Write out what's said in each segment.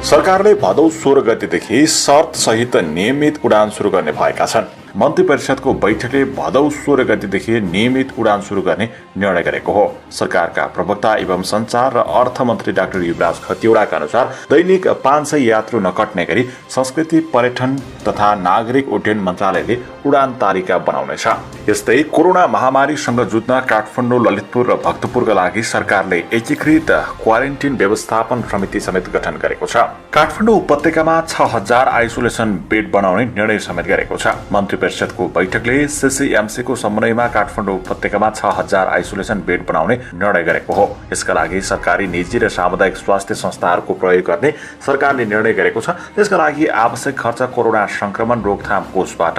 सरकारले भदौ 16 गतेदेखि शर्त सहित नियमित उडान सुरु गर्ने भएका छन्। मन्त्री परिषदको बैठकले भदौ 16 गतेदेखि नियमित उडान सुरु गर्ने निर्णय गरेको हो। सरकारका प्रवक्ता एवं सञ्चार र अर्थमन्त्री डाक्टर युवराज खतिवड़ाका अनुसार दैनिक 500 यात्रु नकट्ने गरी संस्कृति पर्यटन तथा नागरिक उड्डयन मन्त्रालयले उडान तालिका बनाउनेछ। यस्तै कोरोना महामारीसँग जुझ्न काठमाडौँ, ललितपुर र भक्तपुरका लागि सरकारले एकीकृत क्वारेन्टिन व्यवस्थापन समिति समेत गठन गरेको छ। काठमाडौँ उपत्यकामा 6000 आइसोलेसन बेड बनाउने निर्णय समेत गरेको छ। मन्त्री परिषदको बैठकले सीसीएमसीको समन्वयमा काठमाडौँ उपत्यकामा 6000 आइसोलेसन बेड बनाउने निर्णय गरेको हो। यसका लागि सरकारी, निजी र सामुदायिक स्वास्थ्य संस्थाहरूको प्रयोग गर्ने सरकारले निर्णय गरेको छ। त्यसका लागि आवश्यक खर्च कोरोना संक्रमण रोकथाम कोषबाट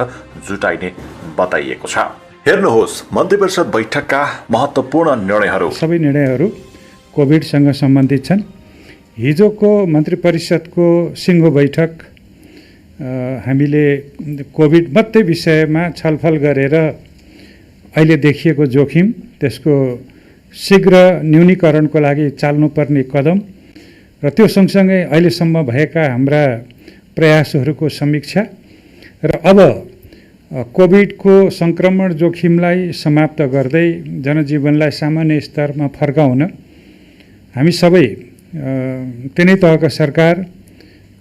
जुटाइने बताइएको छ। हेर्नुहोस् मन्त्री परिषद बैठकका महत्त्वपूर्ण निर्णयहरू। सबै निर्णयहरू कोभिडसँग सम्बन्धित छन्। हिजोको मन्त्री परिषदको सिङ्गो बैठक हामीले कोभिड मात्रै विषयमा छलफल गरेर अहिले देखिएको जोखिम, त्यसको शीघ्र न्यूनीकरणको लागि चाल्नुपर्ने कदम र त्यो सँगसँगै अहिलेसम्म भएका हाम्रा प्रयासहरूको समीक्षा र अब कोभिडको सङ्क्रमण जोखिमलाई समाप्त गर्दै जनजीवनलाई सामान्य स्तरमा फर्काउन हामी सबै तिनै तहका सरकार,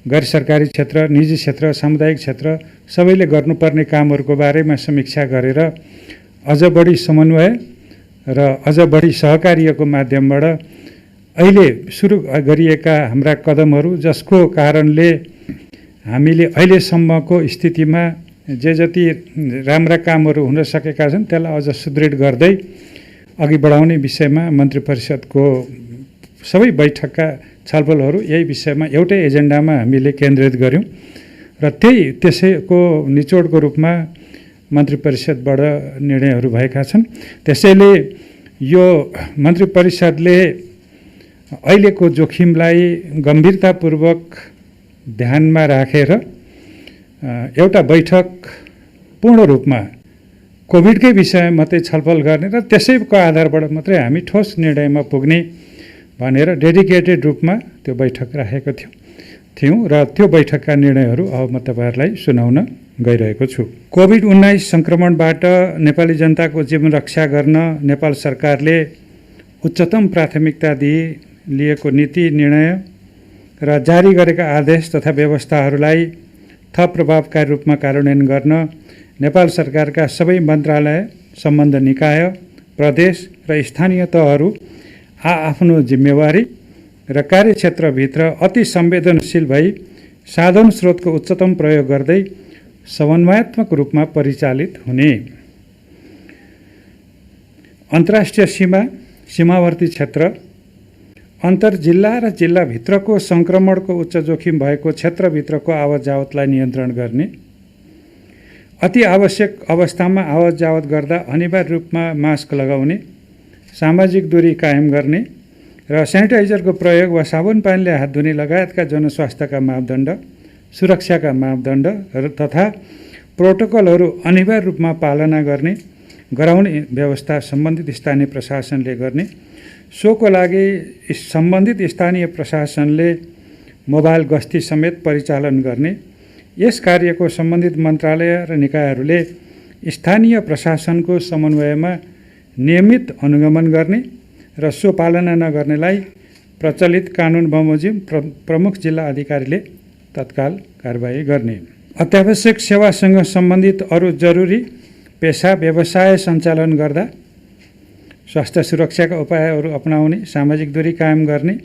गैर सरकारी क्षेत्र, निजी क्षेत्र, सामुदायिक क्षेत्र सबैले गर्नुपर्ने कामहरूको बारेमा समीक्षा गरेर अझ बढी समन्वय र अझ बढी सहकार्यको माध्यमबाट अहिले सुरु गरिएका हाम्रा कदमहरू, जसको कारणले हामीले अहिलेसम्मको स्थितिमा जे जति राम्रा कामहरू हुन सकेका छन् त्यसलाई अझ सुदृढ गर्दै अघि बढाउने विषयमा मन्त्री परिषदको सबै बैठकका छलफलहरू यही विषयमा एउटै एजेन्डामा हामीले केन्द्रित गऱ्यौँ र त्यसैको निचोडको रूपमा मन्त्री परिषदबाट निर्णयहरू भएका छन्। त्यसैले यो मन्त्री परिषदले अहिलेको जोखिमलाई गम्भीरतापूर्वक ध्यानमा राखेर एउटा बैठक पूर्ण रूपमा कोभिडकै विषयमा मात्रै छलफल गर्ने र त्यसैको आधारबाट मात्रै हामी ठोस निर्णयमा पुग्ने भनेर डेडिकेटेड रूपमा त्यो बैठक राखेको थियौँ र त्यो बैठकका निर्णयहरू अब म तपाईँहरूलाई सुनाउन गइरहेको छु। कोभिड-19 सङ्क्रमणबाट नेपाली जनताको जीवन रक्षा गर्न नेपाल सरकारले उच्चतम प्राथमिकता दिई लिएको नीति निर्णय र जारी गरेका आदेश तथा व्यवस्थाहरूलाई थप प्रभावकारी रूपमा कार्यान्वयन गर्न नेपाल सरकारका सबै मन्त्रालय, सम्बद्ध निकाय, प्रदेश र स्थानीय तहहरू आफ्नो जिम्मेवारी र कार्यक्षेत्रभित्र अति संवेदनशील भई साधन स्रोतको उच्चतम प्रयोग गर्दै समन्वयात्मक रूपमा परिचालित हुने। अन्तर्राष्ट्रिय सीमावर्ती क्षेत्र, अन्तर्जिल्ला र जिल्लाभित्रको सङ्क्रमणको उच्च जोखिम भएको क्षेत्रभित्रको आवत जावतलाई नियन्त्रण गर्ने, अति आवश्यक अवस्थामा आवत जावत गर्दा अनिवार्य रूपमा मास्क लगाउने, सामाजिक दूरी कायम गर्ने र सेनिटाइजरको प्रयोग वा साबुन पानीले हात धुने लगायतका जनस्वास्थ्यका मापदण्ड, सुरक्षाका मापदण्ड तथा प्रोटोकलहरू अनिवार्य रूपमा पालना गराउने व्यवस्था सम्बन्धित स्थानीय प्रशासनले गर्ने। सोको लागि सम्बन्धित स्थानीय प्रशासनले मोबाइल गस्ती समेत परिचालन गर्ने। यस कार्यको सम्बन्धित मन्त्रालय र निकायहरूले स्थानीय प्रशासनको समन्वयमा नियमित अनुगमन गर्ने र सो पालना नगर्नेलाई प्रचलित कानुन बमोजिम प्रमुख जिल्ला अधिकारीले तत्काल कारबाही गर्ने। अत्यावश्यक सेवासँग सम्बन्धित अरू जरुरी पेशा व्यवसाय सञ्चालन गर्दा स्वास्थ्य सुरक्षाका उपायहरू अपनाउने, सामाजिक दूरी कायम गर्ने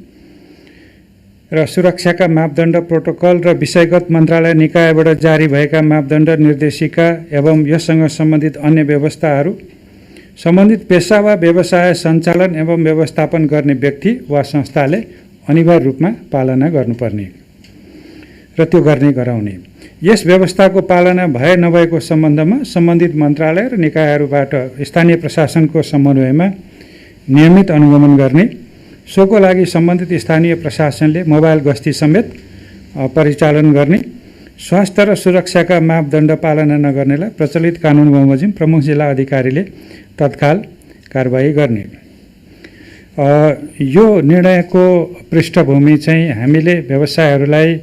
र सुरक्षाका मापदण्ड, प्रोटोकल र विषयगत मन्त्रालय निकायबाट जारी भएका मापदण्ड, निर्देशिका एवं यससँग सम्बन्धित अन्य व्यवस्थाहरू सम्बन्धित पेशा वा व्यवसाय सञ्चालन एवं व्यवस्थापन गर्ने व्यक्ति वा संस्थाले अनिवार्य रूपमा पालना गर्नुपर्ने र त्यो गराउने। यस व्यवस्थाको पालना भए नभएको सम्बन्धमा सम्बन्धित मन्त्रालय र निकायहरूबाट स्थानीय प्रशासनको समन्वयमा नियमित अनुगमन गर्ने। सोको लागि सम्बन्धित स्थानीय प्रशासनले मोबाइल गस्ती समेत परिचालन गर्ने। स्वास्थ्य र सुरक्षाका मापदण्ड पालना नगर्नेलाई प्रचलित कानुन बमोजिम प्रमुख जिल्ला अधिकारीले तत्काल कारबाही गर्ने। यो निर्णयको पृष्ठभूमि चाहिँ हामीले व्यवसायहरूलाई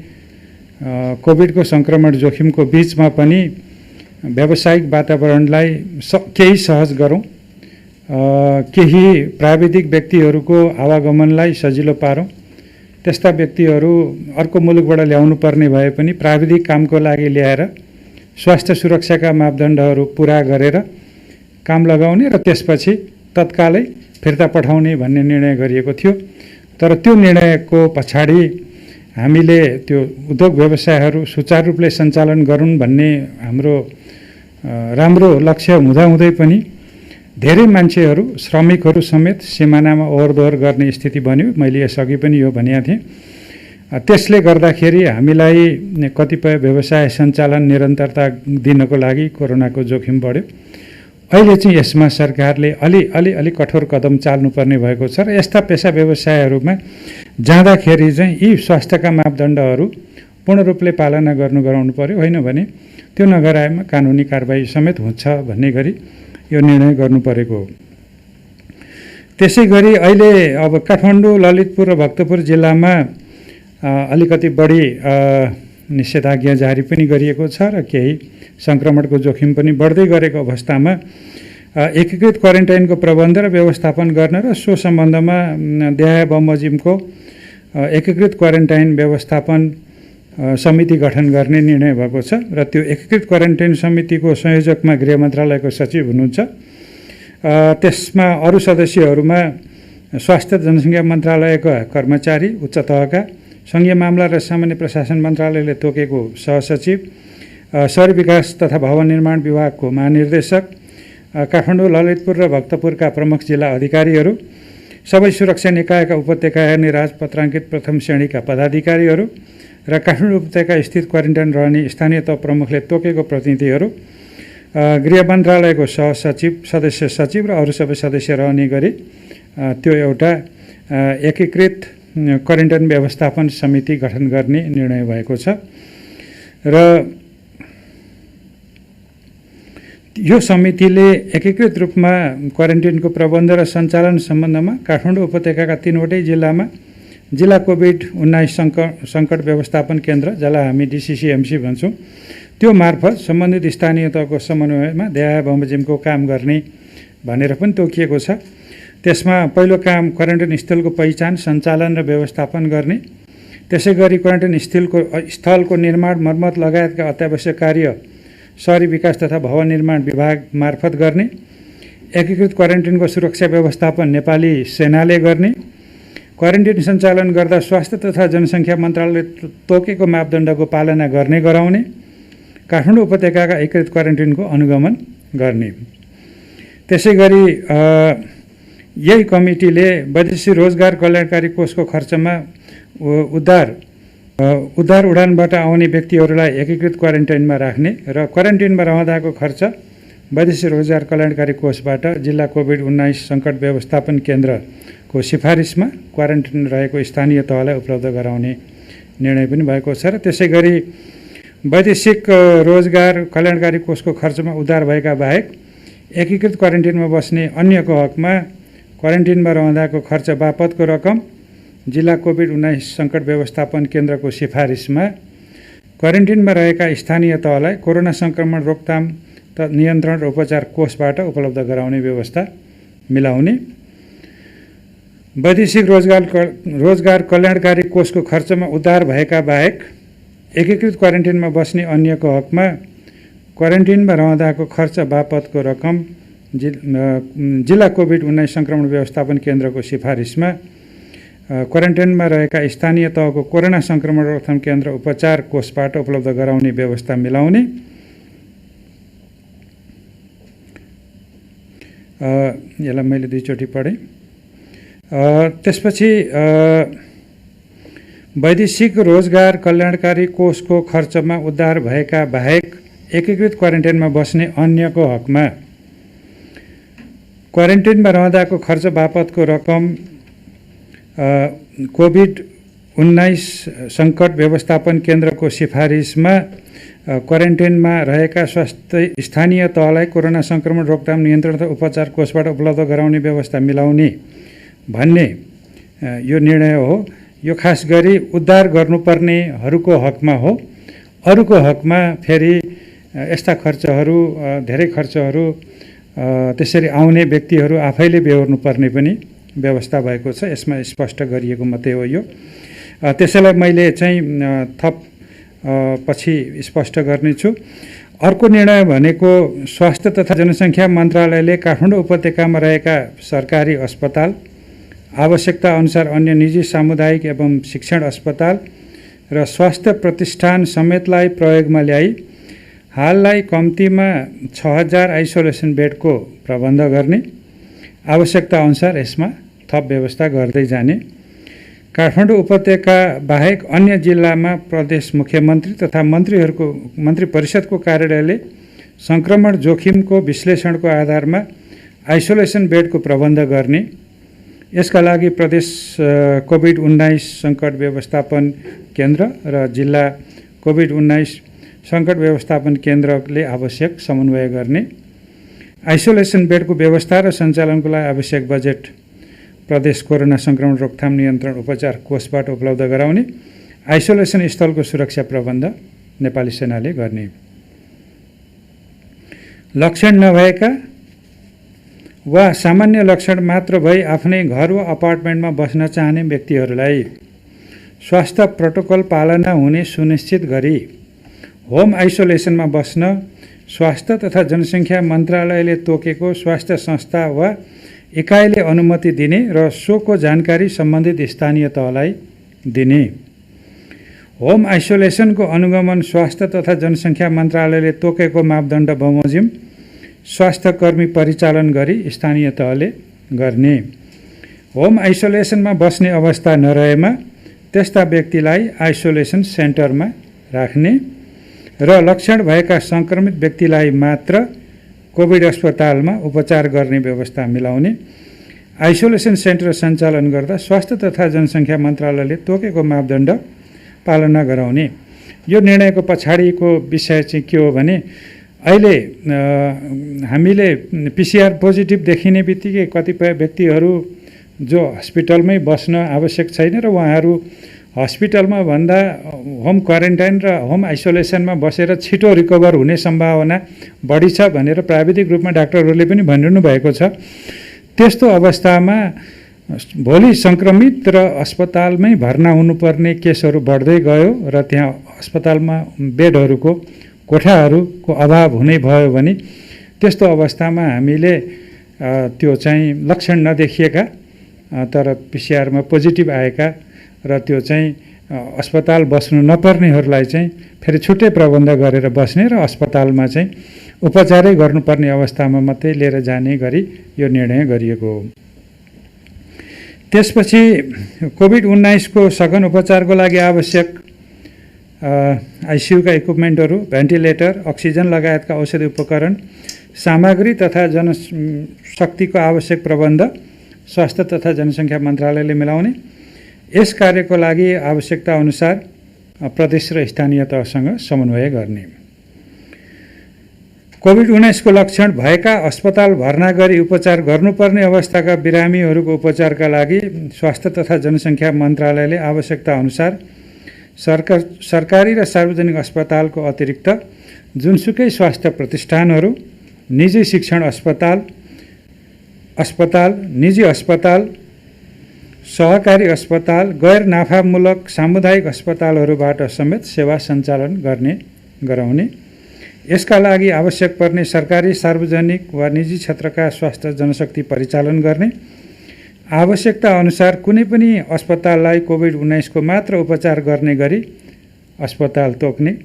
कोभिडको सङ्क्रमण जोखिमको बिचमा पनि व्यावसायिक वातावरणलाई केही सहज गरौँ, केही प्राविधिक व्यक्तिहरूको आवागमनलाई सजिलो पारौँ। त्यस्ता व्यक्तिहरू अर्को मुलुकबाट ल्याउनु पर्ने भए पनि प्राविधिक कामको लागि ल्याएर स्वास्थ्य सुरक्षाका मापदण्डहरू पुरा गरेर काम लगाउने र त्यसपछि तत्कालै फिर्ता पठाउने भन्ने निर्णय गरिएको थियो। तर त्यो निर्णयको पछाडि हामीले त्यो उद्योग व्यवसायहरू सुचारू रूपले सञ्चालन गरून् भन्ने हाम्रो राम्रो लक्ष्य हुँदाहुँदै पनि धेरै मान्छेहरू, श्रमिकहरू समेत सिमानामा ओहोरदोहोर गर्ने स्थिति बन्यो। मैले यसअघि पनि यो भनेको थिएँ। त्यसले गर्दाखेरि हामीलाई कतिपय व्यवसाय सञ्चालन निरन्तरता दिनको लागि कोरोनाको जोखिम बढ्यो। अहिले चाहिँ यसमा सरकारले अलि कठोर कदम चाल्नुपर्ने भएको छ र यस्ता पेसा व्यवसायहरूमा जाँदाखेरि चाहिँ यी स्वास्थ्यका मापदण्डहरू पूर्ण रूपले पालना गराउनु पर्यो, होइन भने त्यो नगराएमा कानुनी कारबाही समेत हुन्छ भन्ने गरी यो निर्णय गर्नु परेको हो। त्यसै गरी अहिले अब काठमाडौँ, ललितपुर र भक्तपुर जिल्लामा अलिकति बढी निषेधाज्ञा जारी पनि गरिएको छ र केही सङ्क्रमणको जोखिम पनि बढ्दै गरेको अवस्थामा एकीकृत क्वारेन्टाइनको प्रबन्ध र व्यवस्थापन गर्न र सो सम्बन्धमा देहाय बमोजिमको एकीकृत क्वारेन्टाइन व्यवस्थापन समिति गठन गर्ने निर्णय भएको छ र त्यो एकीकृत क्वारेन्टाइन समितिको संयोजकमा गृह मन्त्रालयको सचिव हुनुहुन्छ। त्यसमा अरू सदस्यहरूमा स्वास्थ्य जनसङ्ख्या मन्त्रालयका कर्मचारी, उच्च तहका, सङ्घीय मामला र सामान्य प्रशासन मन्त्रालयले तोकेको सहसचिव, शहरी विकास तथा भवन निर्माण विभागको महानिर्देशक, काठमाडौँ, ललितपुर र भक्तपुरका प्रमुख जिल्ला अधिकारीहरू, सबै सुरक्षा निकायका उपत्यका हेर्ने राजपत्राङ्कित प्रथम श्रेणीका पदाधिकारीहरू र काठमाडौँ उपत्यका स्थित क्वारेन्टाइन रहने स्थानीय तह प्रमुखले तोकेको प्रतिनिधिहरू, गृह मन्त्रालयको सहसचिव, सदस्य सचिव र अरू सबै सदस्य रहने गरी त्यो एउटा एकीकृत क्वारेन्टाइन व्यवस्थापन समिति गठन गर्ने निर्णय भएको छ। र यो समितिले एकीकृत रूपमा क्वारेन्टाइनको प्रबन्ध र सञ्चालन सम्बन्धमा काठमाडौँ उपत्यकाका 3वटै जिल्लामा जिल्ला कोभिड-19 सङ्कट व्यवस्थापन केन्द्र, जसलाई हामी DCCMC भन्छौँ, त्यो मार्फत सम्बन्धित स्थानीय तहको समन्वयमा देहाय बमोजिमको काम गर्ने भनेर पनि तोकिएको छ। त्यसमा पहिलो काम क्वारेन्टाइन स्थलको पहिचान, सञ्चालन र व्यवस्थापन गर्ने, त्यसै गरी क्वारेन्टाइन स्थलको निर्माण, मर्मत लगायतका अत्यावश्यक कार्य शहरी विकास तथा भवन निर्माण विभाग मार्फत गर्ने, एकीकृत क्वारेन्टाइनको सुरक्षा व्यवस्थापन नेपाली सेनाले गर्ने, क्वारेन्टाइन सञ्चालन गर्दा स्वास्थ्य तथा जनसङ्ख्या मन्त्रालयले तोकेको मापदण्डको पालना गर्ने गराउने, काठमाडौँ उपत्यकाका एकीकृत क्वारेन्टाइनको अनुगमन गर्ने। त्यसै गरी यही कमिटीले वैदेशिक रोजगार कल्याणकारी कोषको खर्चमा उद्धार उडानबाट आउने व्यक्तिहरूलाई एकीकृत क्वारेन्टाइनमा राख्ने र क्वारेन्टाइनमा रहँदाको खर्च वैदेशिक रोजगार कल्याणकारी कोषबाट जिल्ला कोभिड-19 सङ्कट व्यवस्थापन केन्द्रको सिफारिसमा क्वारेन्टाइन रहेको स्थानीय तहलाई उपलब्ध गराउने निर्णय पनि भएको छ। र त्यसै गरी वैदेशिक रोजगार कल्याणकारी कोषको खर्चमा उद्धार भएका बाहेक एकीकृत क्वारेन्टाइनमा बस्ने अन्यको हकमा क्वारेन्टाइनमा रहँदाको खर्च बापतको रकम जिल्ला कोभिड-19 सङ्कट व्यवस्थापन केन्द्रको सिफारिसमा क्वारेन्टाइनमा रहेका स्थानीय तहलाई कोरोना सङ्क्रमण रोकथाम नियन्त्रण र उपचार कोषबाट उपलब्ध गराउने व्यवस्था मिलाउने, वैदेशिक रोजगार कल्याणकारी कोषको खर्चमा उद्धार भएका बाहेक एकीकृत क्वारेन्टाइनमा बस्ने अन्यको हकमा क्वारेन्टाइनमा रहँदाको खर्च बापतको रकम जिल्ला कोभिड-19 सङ्क्रमण व्यवस्थापन केन्द्रको सिफारिसमा क्वारेन्टाइनमा रहेका स्थानीय तहको कोरोना सङ्क्रमण रोकथाम केन्द्र उपचार कोषबाट उपलब्ध गराउने व्यवस्था मिलाउने, यसलाई मैले 2 चोटि पढेँ। त्यसपछि वैदेशिक रोजगार कल्याणकारी कोषको खर्चमा उद्धार भएका बाहेक एकीकृत क्वारेन्टाइनमा बस्ने अन्यको हकमा क्वारेन्टाइनमा रहँदाको खर्च बापतको रकम कोभिड-19 सङ्कट व्यवस्थापन केन्द्रको सिफारिसमा क्वारेन्टाइनमा रहेका स्वास्थ्य स्थानीय तहलाई कोरोना सङ्क्रमण रोकथाम नियन्त्रण तथा उपचार कोषबाट उपलब्ध गराउने व्यवस्था मिलाउने भन्ने यो निर्णय हो। यो खास गरी उद्धार गर्नुपर्नेहरूको हकमा हो। अरूको हकमा फेरि यस्ता खर्चहरू धेरै खर्चहरू त्यसरी आउने व्यक्तिहरू आफैले बेहोर्नुपर्ने पनि व्यवस्था भएको छ। यसमा स्पष्ट गरिएको मात्रै हो यो। त्यसैलाई मैले चाहिँ थप पछि स्पष्ट गर्नेछु। अर्को निर्णय भनेको स्वास्थ्य तथा जनसङ्ख्या मन्त्रालयले काठमाडौँ उपत्यकामा रहेका सरकारी अस्पताल, आवश्यकता अनुसार अन्य निजी सामुदायिक एवं शिक्षण अस्पताल र स्वास्थ्य प्रतिष्ठान समेतलाई प्रयोगमा ल्याई हाललाई कम्तीमा 6000 आइसोलेसन बेडको प्रबन्ध गर्ने, आवश्यकता अनुसार यसमा थप व्यवस्था गर्दै जाने, काठमाडौँ उपत्यका बाहेक अन्य जिल्लामा प्रदेश मुख्यमन्त्री तथा मन्त्री परिषदको कार्यालयले सङ्क्रमण जोखिमको विश्लेषणको आधारमा आइसोलेसन बेडको प्रबन्ध गर्ने। यसका लागि प्रदेश कोभिड-19 सङ्कट व्यवस्थापन केन्द्र र जिल्ला कोभिड-19 सङ्कट व्यवस्थापन केन्द्रले आवश्यक समन्वय गर्ने। आइसोलेसन बेडको व्यवस्था र सञ्चालनको लागि आवश्यक बजेट प्रदेश कोरोना सङ्क्रमण रोकथाम नियन्त्रण उपचार कोषबाट उपलब्ध गराउने। आइसोलेसन स्थलको सुरक्षा प्रबन्ध नेपाली सेनाले गर्ने। लक्षण नभएका वा सामान्य लक्षण मात्र भई आफ्नै घर वा अपार्टमेन्टमा बस्न चाहने व्यक्तिहरूलाई स्वास्थ्य प्रोटोकल पालना हुने सुनिश्चित गरी होम आइसोलेसनमा बस्न स्वास्थ्य तथा जनसङ्ख्या मन्त्रालयले तोकेको स्वास्थ्य संस्था वा इकाइले अनुमति दिने र सोको जानकारी सम्बन्धित स्थानीय तहलाई दिने। होम आइसोलेसनको अनुगमन स्वास्थ्य तथा जनसङ्ख्या मन्त्रालयले तोकेको मापदण्ड बमोजिम स्वास्थ्य कर्मी परिचालन गरी स्थानीय तहले गर्ने। होम आइसोलेसनमा बस्ने अवस्था नरहेमा त्यस्ता व्यक्तिलाई आइसोलेसन सेन्टरमा राख्ने र लक्षण भएका सङ्क्रमित व्यक्तिलाई मात्र कोभिड अस्पतालमा उपचार गर्ने व्यवस्था मिलाउने। आइसोलेसन सेन्टर सञ्चालन गर्दा स्वास्थ्य तथा जनसङ्ख्या मन्त्रालयले तोकेको मापदण्ड पालना गराउने। यो निर्णयको पछाडिको विषय चाहिँ के हो भने अहिले हामीले PCR पोजिटिभ देखिने बित्तिकै कतिपय व्यक्तिहरू जो हस्पिटलमै बस्न आवश्यक छैन र उहाँहरू हस्पिटलमा भन्दा होम क्वारेन्टाइन र होम आइसोलेसनमा बसेर छिटो रिकभर हुने सम्भावना बढी छ भनेर प्राविधिक रूपमा डाक्टरहरूले पनि भनिरहनु भएको छ। त्यस्तो अवस्थामा भोलि सङ्क्रमित र अस्पतालमै भर्ना हुनुपर्ने केसहरू बढ्दै गयो र त्यहाँ अस्पतालमा बेडहरूको कोठाहरूको अभाव हुने भयो भने त्यस्तो अवस्थामा हामीले त्यो चाहिँ लक्षण नदेखिएका तर PCR-मा पोजिटिभ आएका र त्यो चाहिँ अस्पताल बस्नु नपर्नेहरूलाई चाहिँ फेरि छुट्टै प्रबन्ध गरेर बस्ने र अस्पतालमा चाहिँ उपचारै गर्नुपर्ने अवस्थामा मात्रै लिएर जाने गरी यो निर्णय गरिएको हो। त्यसपछि कोभिड-19 को सघन उपचारको लागि आवश्यक आइसियुका इक्विपमेन्टहरू, भेन्टिलेटर, अक्सिजन लगायतका औषधि उपकरण, सामग्री तथा जनशक्तिको आवश्यक प्रबन्ध स्वास्थ्य तथा जनसङ्ख्या मन्त्रालयले मिलाउने। यस कार्यको लागि आवश्यकता अनुसार प्रदेश र स्थानीय तहसँग समन्वय गर्ने। कोभिड-19 को लक्षण भएका अस्पताल भर्ना गरी उपचार गर्नुपर्ने अवस्थाका बिरामीहरूको उपचारका लागि स्वास्थ्य तथा जनसङ्ख्या मन्त्रालयले आवश्यकता अनुसार सरकारी र सार्वजनिक अस्पतालको अतिरिक्त जुनसुकै स्वास्थ्य प्रतिष्ठानहरू, निजी शिक्षण अस्पताल, निजी अस्पताल, सहकारी अस्पताल, गैर नाफामूलक सामुदायिक अस्पतालहरूबाट समेत सेवा सञ्चालन गराउने। यसका लागि आवश्यक पर्ने सरकारी, सार्वजनिक वा निजी क्षेत्रका स्वास्थ्य जनशक्ति परिचालन गर्ने। आवश्यकता अनुसार कुनै पनि अस्पताललाई कोभिड-19 को मात्र उपचार गर्ने गरी अस्पताल तोक्ने।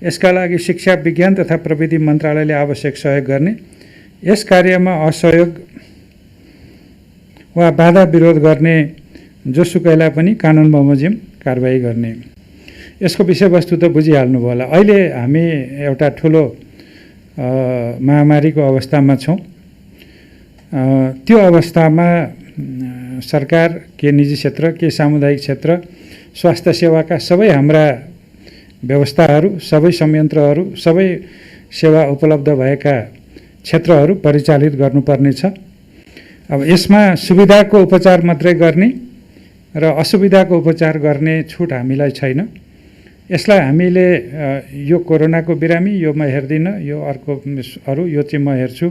यसका लागि शिक्षा, विज्ञान तथा प्रविधि मन्त्रालयले आवश्यक सहयोग गर्ने। यस कार्यमा असहयोग वा बाधा विरोध गर्ने जोसुकैलाई पनि कानुन बमोजिम कारबाही गर्ने। यसको विषयवस्तु त बुझिहाल्नुभयो होला। अहिले हामी एउटा ठुलो महामारीको अवस्थामा छौँ। त्यो अवस्थामा सरकार, के निजी क्षेत्र, के सामुदायिक क्षेत्र, स्वास्थ्य सेवाका सबै हाम्रा व्यवस्थाहरू, सबै संयन्त्रहरू, सबै सेवा उपलब्ध भएका क्षेत्रहरू परिचालित गर्नुपर्नेछ अब यसमा सुविधाको उपचार मात्रै गर्ने र असुविधाको उपचार गर्ने छुट हामीलाई छैन। यसलाई हामीले यो कोरोनाको बिरामी यो म हेर्दिनँ, यो अरू यो चाहिँ म हेर्छु,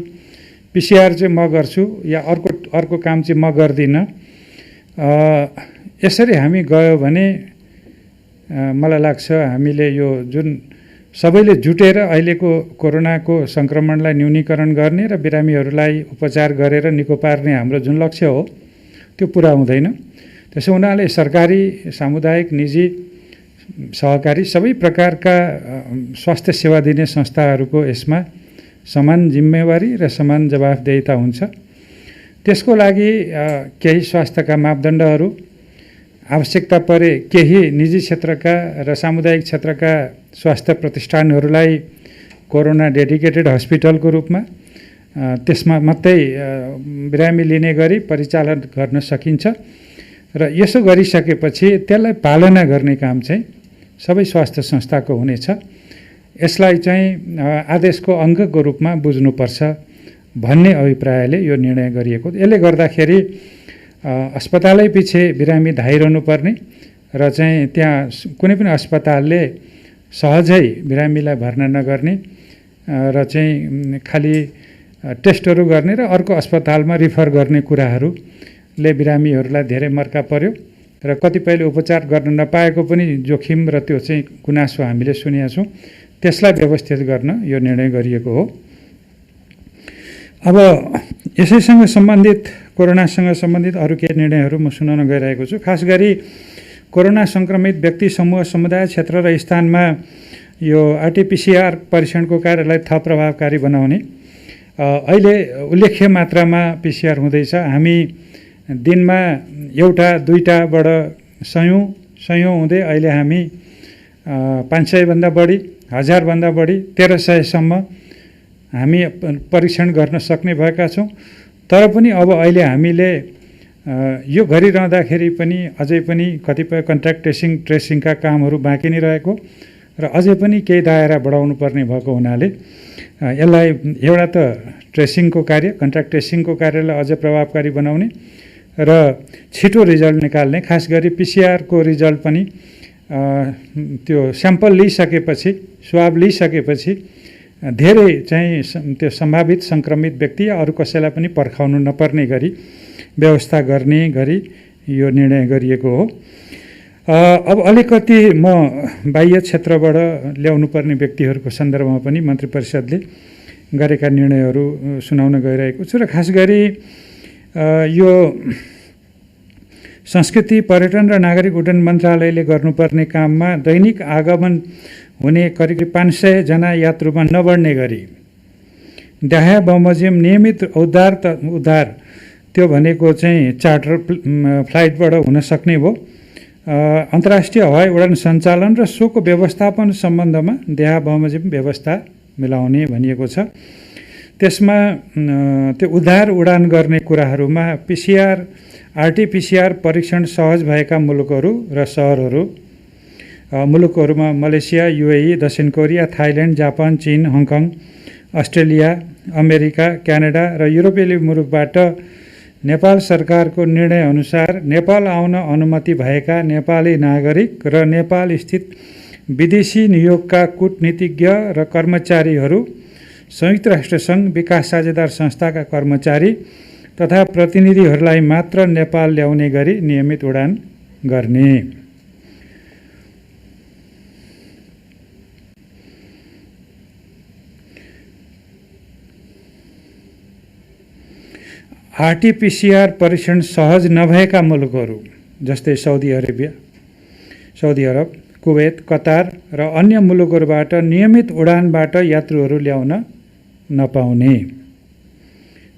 पिसिआर चाहिँ म गर्छु या अर्को काम चाहिँ म गर्दिनँ, यसरी हामी गयो भने मलाई लाग्छ हामीले यो जुन सबैले जुटेर अहिलेको कोरोनाको सङ्क्रमणलाई न्यूनीकरण गर्ने र बिरामीहरूलाई उपचार गरेर निको पार्ने हाम्रो जुन लक्ष्य हो त्यो पुरा हुँदैन। त्यसो हुनाले सरकारी, सामुदायिक, निजी, सहकारी सबै प्रकारका स्वास्थ्य सेवा दिने संस्थाहरूको यसमा समान जिम्मेवारी र समान जवाफदेहिता हुन्छ। त्यसको लागि केही स्वास्थ्यका मापदण्डहरू, आवश्यकता परे केही निजी क्षेत्रका र सामुदायिक क्षेत्रका स्वास्थ्य प्रतिष्ठानहरूलाई कोरोना डेडिकेटेड हस्पिटलको रूपमा त्यसमा मात्रै बिरामी लिने गरी परिचालन गर्न सकिन्छ र यसो गरिसकेपछि त्यसलाई पालना गर्ने काम चाहिँ सबै स्वास्थ्य संस्थाको हुनेछ। यसलाई चाहिँ आदेशको अङ्गको रूपमा बुझ्नुपर्छ भन्ने अभिप्रायले यो निर्णय गरिएको। यसले गर्दाखेरि अस्पतालै पछि बिरामी धाइरहनु पर्ने र चाहिँ त्यहाँ कुनै पनि अस्पतालले सहजै बिरामीलाई भर्ना नगर्ने र चाहिँ खालि टेस्टहरू गर्ने र अर्को अस्पतालमा रिफर गर्ने कुराहरूले बिरामीहरूलाई धेरै मर्का पर्यो र कतिपयले उपचार गर्न नपाएको पनि जोखिम र त्यो चाहिँ गुनासो हामीले सुनेका छौँ। त्यसलाई व्यवस्थित गर्न यो निर्णय गरिएको हो। अब यसैसँग सम्बन्धित, कोरोनासँग सम्बन्धित अरू केही निर्णयहरू म सुनाउन गइरहेको छु। खास गरी कोरोना सङ्क्रमित व्यक्ति समूह, समुदाय, क्षेत्र र स्थानमा यो आरटीपीसीआर परीक्षणको कार्यलाई थप प्रभावकारी बनाउने। अहिले उल्लेख्य मात्रामा पीसीआर हुँदैछ। हामी दिनमा एउटा दुईटाबाट सयौँ हुँदै अहिले हामी 500 भन्दा बढी, 1000 भन्दा बढी, 1300 सम्म हामी परीक्षण गर्न सक्ने भएका छौँ। तर पनि अब अहिले हामीले यो गरिरहँदाखेरि पनि अझै पनि कतिपय कन्ट्याक्ट ट्रेसिङका कामहरू बाँकी नै रहेको र अझै पनि केही दायरा बढाउनु पर्ने भएको हुनाले यसलाई एउटा त ट्रेसिङको कार्य, कन्ट्याक्ट ट्रेसिङको कार्यलाई अझै प्रभावकारी बनाउने र छिटो रिजल्ट निकाल्ने। खास गरी पीसीआरको रिजल्ट पनि त्यो स्याम्पल लिइसकेपछि, स्वाब लिइसकेपछि धेरै चाहिँ त्यो सम्भावित सङ्क्रमित व्यक्ति या अरू कसैलाई पनि पर्खाउनु नपर्ने गरी व्यवस्था गर्ने गरी यो निर्णय गरिएको हो। अब अलिकति म बाह्य क्षेत्रबाट ल्याउनु पर्ने व्यक्तिहरूको सन्दर्भमा पनि मन्त्री परिषदले गरेका निर्णयहरू सुनाउन गइरहेको छु र खास गरी यो संस्कृति, पर्यटन र नागरिक उड्डयन मन्त्रालयले गर्नुपर्ने काममा दैनिक आगमन हुने करिब 500 जना यात्रुमा नबढ्ने गरी डाहा बमोजिम नियमित उद्धार त्यो भनेको चाहिँ चार्टर फ्लाइटबाट हुन सक्ने भयो। अन्तर्राष्ट्रिय हवाई उडान सञ्चालन र सोको व्यवस्थापन सम्बन्धमा डाहा बमोजिम व्यवस्था मिलाउने भनिएको छ। त्यसमा त्यो उद्धार उडान गर्ने कुराहरूमा पीसीआर, आरटीपीसीआर परीक्षण सहज भएका मुलुकहरू र सहरहरू, मुलुकहरूमा मलेसिया, यूएई, दक्षिण कोरिया, थाइल्यान्ड, जापान, चीन, हङकङ, अस्ट्रेलिया, अमेरिका, क्यानाडा र युरोपेली मुलुकबाट नेपाल सरकारको निर्णयअनुसार नेपाल आउन अनुमति भएका नेपाली नागरिक र नेपाल स्थित विदेशी नियोगका कूटनीतिज्ञ र कर्मचारीहरू, संयुक्त राष्ट्रसङ्घ विकास साझेदार संस्थाका कर्मचारी तथा प्रतिनिधिहरूलाई मात्र नेपाल ल्याउने गरी नियमित उडान गर्ने। आरटीपीसीआर परीक्षण सहज नभएका मुलुकहरू जस्तै साउदी अरब, कुवेत, कतार र अन्य मुलुकहरूबाट नियमित उडानबाट यात्रुहरू ल्याउन नपाउने।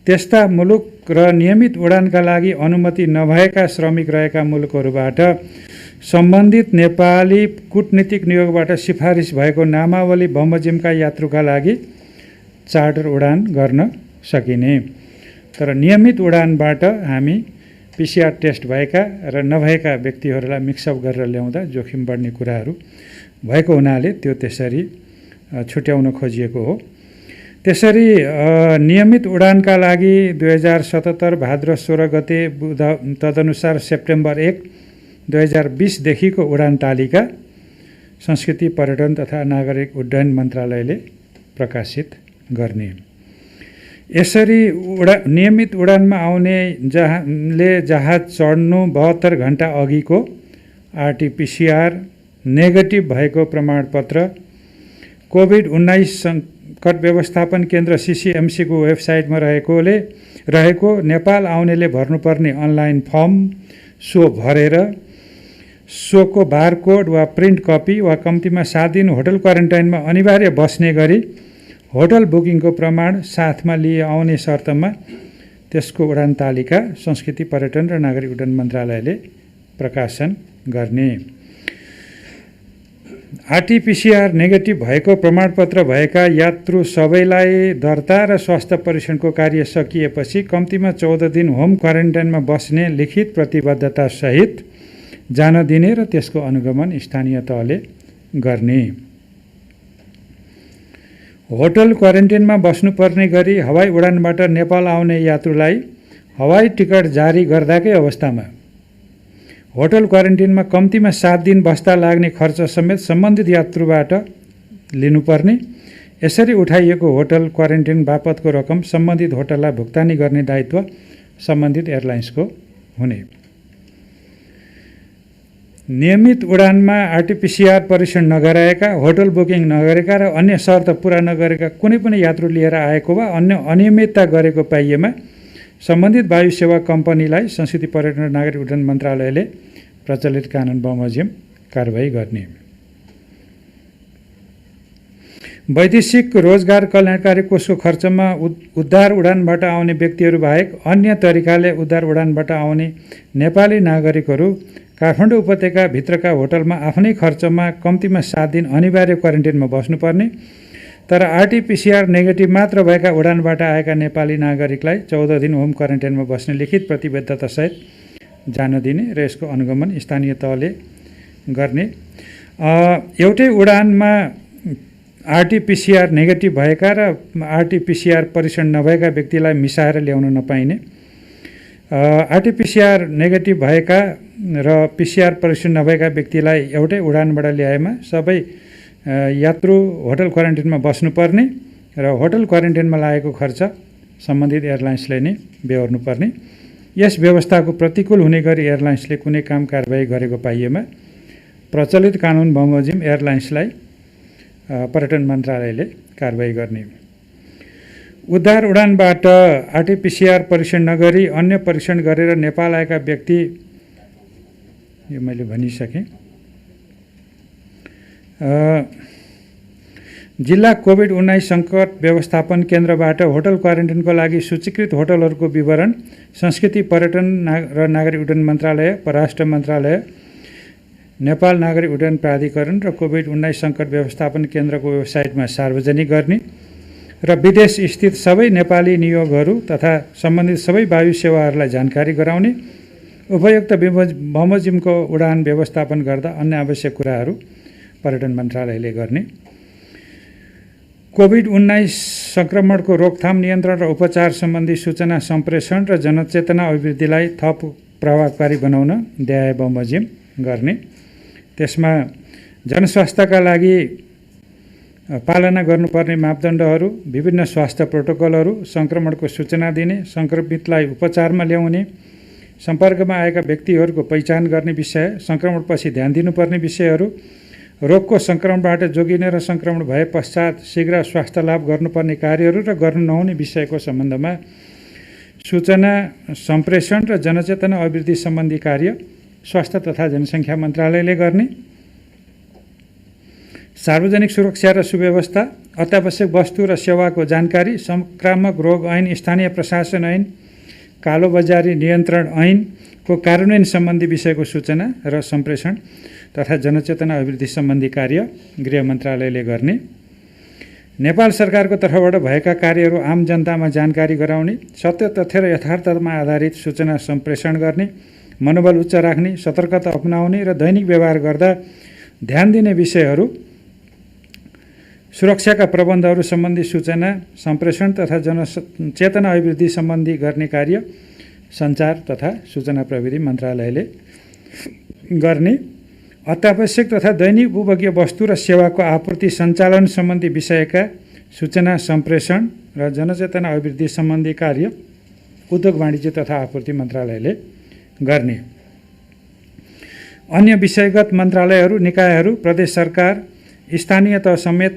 त्यस्ता मुलुक र नियमित उडानका लागि अनुमति नभएका श्रमिक रहेका मुलुकहरूबाट सम्बन्धित नेपाली कूटनीतिक नियोगबाट सिफारिस भएको नामावली बमोजिमका यात्रुका लागि चार्टर उडान गर्न सकिने। तर नियमित उडानबाट हामी पीसीआर टेस्ट भएका र नभएका व्यक्तिहरूलाई मिक्सअप गरेर ल्याउँदा जोखिम बढ्ने कुराहरू भएको हुनाले त्यो त्यसरी छुट्याउन खोजिएको हो। त्यसरी नियमित उडानका लागि 2077 भाद्र 16 गते तदनुसार सेप्टेम्बर 1, 2020 देखिको उडान तालिका संस्कृति पर्यटन तथा नागरिक उड्डयन मन्त्रालयले प्रकाशित गर्ने। यसरी नियमित उडानमा आउने जहाज चढ्नु 72 घण्टा अघिको RT-PCR नेगेटिभ भएको प्रमाणपत्र कोभिड-19 सङ्कट व्यवस्थापन केन्द्र CCMC को वेबसाइटमा रहेको नेपाल आउनेले भर्नुपर्ने अनलाइन फर्म सो भरेर सोको बारकोड वा प्रिन्ट कपी वा कम्तीमा 7 दिन होटल क्वारेन्टाइनमा अनिवार्य बस्ने गरी होटल बुकिङको प्रमाण साथमा लिए आउने शर्तमा त्यसको उडान तालिका संस्कृति पर्यटन र नागरिक उड्डयन मन्त्रालयले प्रकाशन गर्ने। RT-PCR नेगेटिभ भएको प्रमाणपत्र भएका यात्रु सबैलाई दर्ता र स्वास्थ्य परीक्षणको कार्य सकिएपछि कम्तीमा 14 दिन होम क्वारेन्टाइनमा बस्ने लिखित प्रतिबद्धता सहित जान दिने र त्यसको अनुगमन स्थानीय तहले गर्ने। होटल क्वारेन्टाइनमा बस्नुपर्ने गरी हवाई उडानबाट नेपाल आउने यात्रुलाई हवाई टिकट जारी गर्दाकै अवस्थामा होटल क्वारेन्टाइनमा कम्तीमा 7 दिन बस्दा लाग्ने खर्च समेत सम्बन्धित यात्रुबाट लिनुपर्ने। यसरी उठाइएको होटल क्वारेन्टाइन बापतको रकम सम्बन्धित होटललाई भुक्तानी गर्ने दायित्व सम्बन्धित एयरलाइन्सको हुने। नियमित उडानमा RT-PCR परीक्षण नगराएका, होटल बुकिङ नगरेका र अन्य शर्त पुरा नगरेका कुनै पनि यात्रु लिएर आएको वा अन्य अनियमितता गरेको पाइएमा सम्बन्धित वायु सेवा कम्पनीलाई संस्कृति पर्यटन र नागरिक उड्डयन मन्त्रालयले प्रचलित कानुन बमोजिम कारबाही गर्ने। वैदेशिक रोजगार कल्याणकारी कोषको खर्चमा उद्धार उडानबाट आउने व्यक्तिहरू बाहेक अन्य तरिकाले उद्धार उडानबाट आउने नेपाली नागरिकहरू काठमाडौँ उपत्यका भित्रका होटलमा आफ्नै खर्चमा कम्तीमा 7 दिन अनिवार्य क्वारेन्टाइनमा बस्नुपर्ने। तर RT-PCR नेगेटिभ मात्र भएका उडानबाट आएका नेपाली नागरिकलाई 14 दिन होम क्वारेन्टाइनमा बस्ने लिखित प्रतिबद्धता सहित जान दिने र यसको अनुगमन स्थानीय तहले गर्ने। एउटै उडानमा RT-PCR नेगेटिभ भएका र RT-PCR परीक्षण नभएका व्यक्तिलाई मिसाएर ल्याउन नपाइने। RT-PCR नेगेटिभ भएका र PCR परीक्षण नभएका व्यक्तिलाई एउटै उडानबाट ल्याएमा सबै यात्रु होटल क्वारेन्टाइनमा बस्नुपर्ने र होटल क्वारेन्टाइनमा लागेको खर्च सम्बन्धित एयरलाइन्सले नै बेहोर्नुपर्ने। यस व्यवस्थाको प्रतिकूल हुने गरी एयरलाइन्सले कुनै काम कारबाही गरेको पाइएमा प्रचलित कानुन बमोजिम एयरलाइन्सलाई पर्यटन मन्त्रालयले कारबाही गर्ने। उद्धार उडानबाट RT-PCR परीक्षण नगरी अन्य परीक्षण गरेर नेपाल आएका व्यक्ति, यो मैले भनिसकेँ। जिल्ला कोभिड-19 सङ्कट व्यवस्थापन केन्द्रबाट होटल क्वारेन्टाइनको लागि सूचीकृत होटलहरूको विवरण संस्कृति पर्यटन र नागरिक उड्डयन मन्त्रालय, परराष्ट्र मन्त्रालय, नेपाल नागरिक उड्डयन प्राधिकरण र कोभिड-19 सङ्कट व्यवस्थापन केन्द्रको वेबसाइटमा सार्वजनिक गर्ने र विदेश स्थित सबै नेपाली नियोगहरू तथा सम्बन्धित सबै वायु सेवाहरूलाई जानकारी गराउने। उपयुक्त बमोजिमको उडान व्यवस्थापन गर्दा अन्य आवश्यक कुराहरू पर्यटन मन्त्रालयले गर्ने। कोभिड-19 सङ्क्रमणको रोकथाम, नियन्त्रण र उपचार सम्बन्धी सूचना सम्प्रेषण र जनचेतना अभिवृद्धिलाई थप प्रभावकारी बनाउन देहाय बमोजिम गर्ने। त्यसमा जनस्वास्थ्यका लागि पालना गर्नुपर्ने मापदण्डहरू, विभिन्न स्वास्थ्य प्रोटोकलहरू, सङ्क्रमणको सूचना दिने, सङ्क्रमितलाई उपचारमा ल्याउने, सम्पर्कमा आएका व्यक्तिहरूको पहिचान गर्ने विषय, सङ्क्रमणपछि ध्यान दिनुपर्ने विषयहरू, रोगको सङ्क्रमणबाट जोगिने र सङ्क्रमण भए पश्चात शीघ्र स्वास्थ्य लाभ गर्नुपर्ने कार्यहरू र गर्नु नहुने विषयको सम्बन्धमा सूचना सम्प्रेषण र जनचेतना अभिवृद्धि सम्बन्धी कार्य स्वास्थ्य तथा जनसङ्ख्या मन्त्रालयले गर्ने। सार्वजनिक सुरक्षा र सुव्यवस्था, अत्यावश्यक वस्तु र सेवाको जानकारी, संक्रामक रोग ऐन, स्थानीय प्रशासन ऐन, कालोबजारी नियन्त्रण ऐनको कार्यान्वयन सम्बन्धी विषयको सूचना र सम्प्रेषण तथा जनचेतना अभिवृद्धि सम्बन्धी कार्य गृह मन्त्रालयले गर्ने। नेपाल सरकारको तर्फबाट भएका कार्यहरू आम जनतामा जानकारी गराउने, सत्य तथ्य र यथार्थमा आधारित सूचना सम्प्रेषण गर्ने, मनोबल उच्च राख्ने, सतर्कता अपनाउने र दैनिक व्यवहार गर्दा ध्यान दिने विषयहरू सुरक्षाका प्रबन्धहरू सम्बन्धी सूचना सम्प्रेषण तथा जनचेतना अभिवृद्धि सम्बन्धी गर्ने कार्य सञ्चार तथा सूचना प्रविधि मन्त्रालयले गर्ने, अत्यावश्यक तथा दैनिक उपभोग्य वस्तु र सेवाको आपूर्ति सञ्चालन सम्बन्धी विषयका सूचना सम्प्रेषण र जनचेतना अभिवृद्धि सम्बन्धी कार्य उद्योग वाणिज्य तथा आपूर्ति मन्त्रालयले गर्ने। अन्य विषयगत मन्त्रालयहरू, निकायहरू, प्रदेश सरकार, स्थानीय तह समेत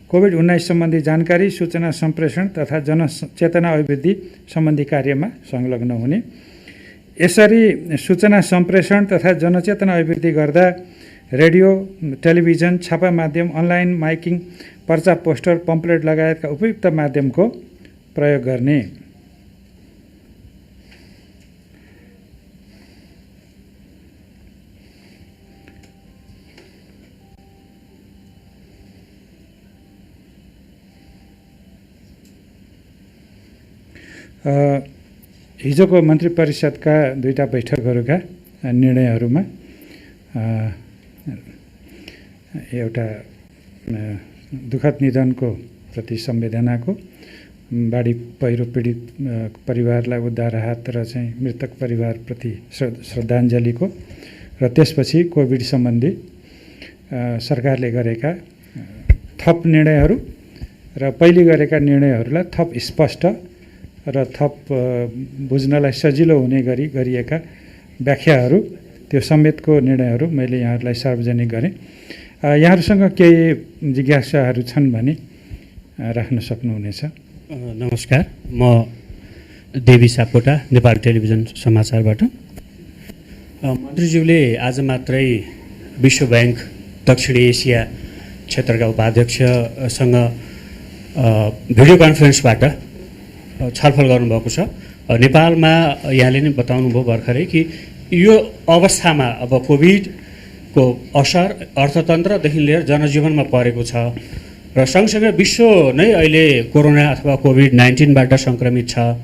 कोभिड-19 सम्बन्धी जानकारी, सूचना सम्प्रेषण तथा जनचेतना अभिवृद्धि सम्बन्धी कार्यमा संलग्न हुने। यसरी सूचना सम्प्रेषण तथा जनचेतना अभिवृद्धि गर्दा रेडियो, टेलिभिजन, छापा माध्यम, अनलाइन माइकिङ, पर्चा, पोस्टर, पम्पलेट लगायतका उपयुक्त माध्यमको प्रयोग गर्ने। हिजोको मन्त्री परिषदका दुईटा बैठकहरूका निर्णयहरूमा एउटा दुःखद निधनको प्रति संवेदनाको, बाढी पहिरो पीडित परिवारलाई उद्धार हात र चाहिँ मृतक परिवारप्रति श्रद्धाञ्जलीको र त्यसपछि कोभिड सम्बन्धी सरकारले गरेका थप निर्णयहरू र पहिले गरेका निर्णयहरूलाई थप स्पष्ट र थप बुझ्नलाई सजिलो हुने गरी गरिएका व्याख्याहरू, त्यो समेतको निर्णयहरू मैले यहाँहरूलाई सार्वजनिक गरेँ। यहाँहरूसँग केही जिज्ञासाहरू छन् भने राख्न सक्नुहुनेछ। नमस्कार, म देवी सापकोटा, नेपाल टेलिभिजन समाचारबाट। मन्त्रीज्यूले आज मात्रै विश्व ब्याङ्क दक्षिण एसिया क्षेत्रका उपाध्यक्षसँग भिडियो कन्फरेन्सबाट छलफल गर्नुभएको छ। नेपालमा यहाँले नै बताउनुभयो भर्खरै कि यो अवस्थामा अब कोभिडको असर अर्थतन्त्रदेखि लिएर जनजीवनमा परेको छ र सँगसँगै विश्व नै अहिले कोरोना अथवा कोभिड-19बाट सङ्क्रमित छ।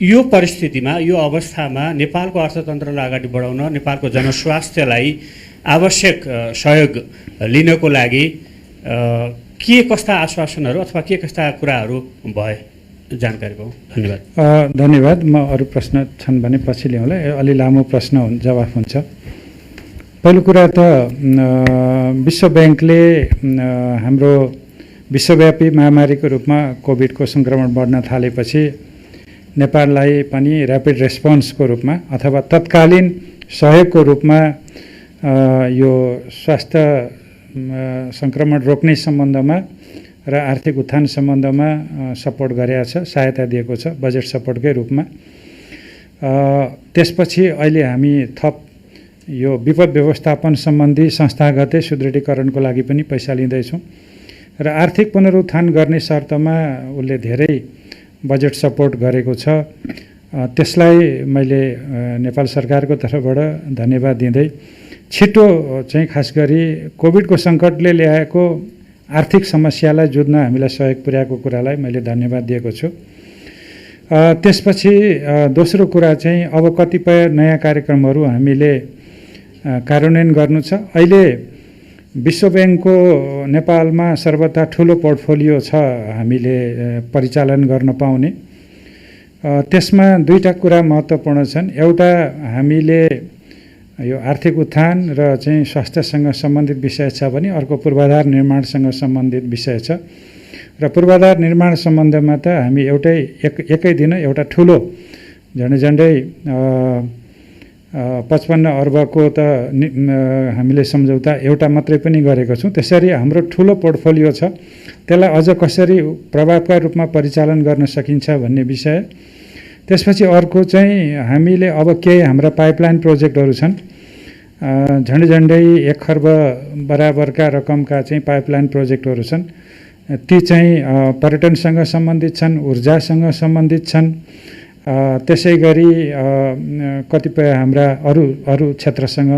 यो परिस्थितिमा, यो अवस्थामा नेपालको अर्थतन्त्रलाई अगाडि बढाउन, नेपालको जनस्वास्थ्यलाई आवश्यक सहयोग लिनको लागि के कस्ता आश्वासनहरू अथवा के कस्ता कुराहरू भए जानकारी पाऊँ? धन्यवाद। धन्यवाद। म अरू प्रश्न छन् भने पछि ल्याउँला, अलि लामो प्रश्न जवाफ हुन्छ। पहिलो कुरा त विश्व ब्याङ्कले हाम्रो विश्वव्यापी महामारीको रूपमा कोभिडको सङ्क्रमण बढ्न थालेपछि नेपाललाई पनि ऱ्यापिड रेस्पोन्सको रूपमा अथवा तत्कालीन सहयोगको रूपमा यो स्वास्थ्य सङ्क्रमण रोक्ने सम्बन्धमा र आर्थिक उत्थान सम्बन्धमा सपोर्ट गरेको छ, सहायता दिएको छ बजेट सपोर्टकै रूपमा। त्यसपछि अहिले हामी थप यो विपद व्यवस्थापन सम्बन्धी संस्थागतै सुदृढीकरणको लागि पनि पैसा लिँदैछौँ र आर्थिक पुनरुत्थान गर्ने शर्तमा उसले धेरै बजेट सपोर्ट गरेको छ। त्यसलाई मैले नेपाल सरकारको तर्फबाट धन्यवाद दिँदै छिटो चाहिँ खास गरी कोभिडको सङ्कटले ल्याएको आर्थिक समस्यालाई जुझ्न हामीलाई सहयोग पुर्याएको कुरालाई मैले धन्यवाद दिएको छु। त्यसपछि दोस्रो कुरा चाहिँ अब कतिपय नयाँ कार्यक्रमहरू हामीले कार्यान्वयन गर्नु छ। अहिले विश्व ब्याङ्कको नेपालमा सर्वथा ठुलो पोर्टफोलियो छ हामीले परिचालन गर्न पाउने। त्यसमा दुईटा कुरा महत्त्वपूर्ण छन्। एउटा हामीले यो आर्थिक उत्थान र चाहिँ स्वास्थ्यसँग सम्बन्धित विषय छ भने अर्को पूर्वाधार निर्माणसँग सम्बन्धित विषय छ र पूर्वाधार निर्माण सम्बन्धमा त हामी एकै दिन एउटा ठुलो झन्डै 55 अर्बको त हामीले सम्झौता एउटा मात्रै पनि गरेको छौँ। त्यसरी हाम्रो ठुलो पोर्टफोलियो छ, त्यसलाई अझ कसरी प्रभावकारी रूपमा परिचालन गर्न सकिन्छ भन्ने विषय। त्यसपछि अर्को चाहिँ हामीले अब केही हाम्रा पाइपलाइन प्रोजेक्टहरू छन्, झन्डै 1 खर्ब बराबरका रकमका चाहिँ पाइपलाइन प्रोजेक्टहरू छन्। ती चाहिँ पर्यटनसँग सम्बन्धित छन्, ऊर्जासँग सम्बन्धित छन्, त्यसै गरी कतिपय हाम्रा अरू क्षेत्रसँग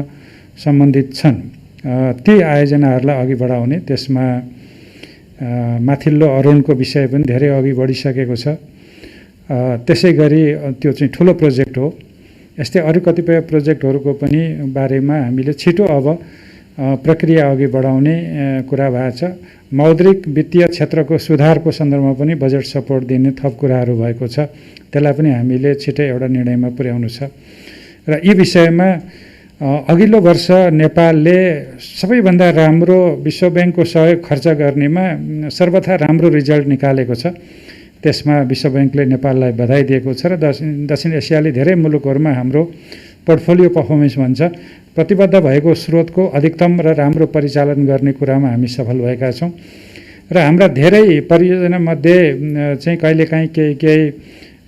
सम्बन्धित छन्। ती आयोजनाहरूलाई अघि बढाउने, त्यसमा माथिल्लो अरुणको विषय पनि धेरै अघि बढिसकेको छ। त्यसै गरी त्यो चाहिँ ठुलो प्रोजेक्ट हो। यस्तै अरू कतिपय प्रोजेक्टहरूको पनि बारेमा हामीले छिटो अब प्रक्रिया अघि बढाउने कुरा भएको छ। मौद्रिक वित्तीय क्षेत्रको सुधारको सन्दर्भमा पनि बजेट सपोर्ट दिने थप कुराहरू भएको छ। त्यसलाई पनि हामीले छिटै एउटा निर्णयमा पुर्याउनु छ र यी विषयमा अघिल्लो वर्ष नेपालले सबैभन्दा राम्रो विश्व ब्याङ्कको सहयोग खर्च गर्नेमा सर्वथा राम्रो रिजल्ट निकालेको छ। त्यसमा विश्व ब्याङ्कले नेपाललाई बधाई दिएको छ र दक्षिण एसियाली धेरै मुलुकहरूमा हाम्रो पोर्टफोलियो पर्फर्मेन्स भन्छ प्रतिबद्ध भएको स्रोतको अधिकतम र राम्रो परिचालन गर्ने कुरामा हामी सफल भएका छौँ र हाम्रा धेरै परियोजनामध्ये चाहिँ कहिलेकाहीँ केही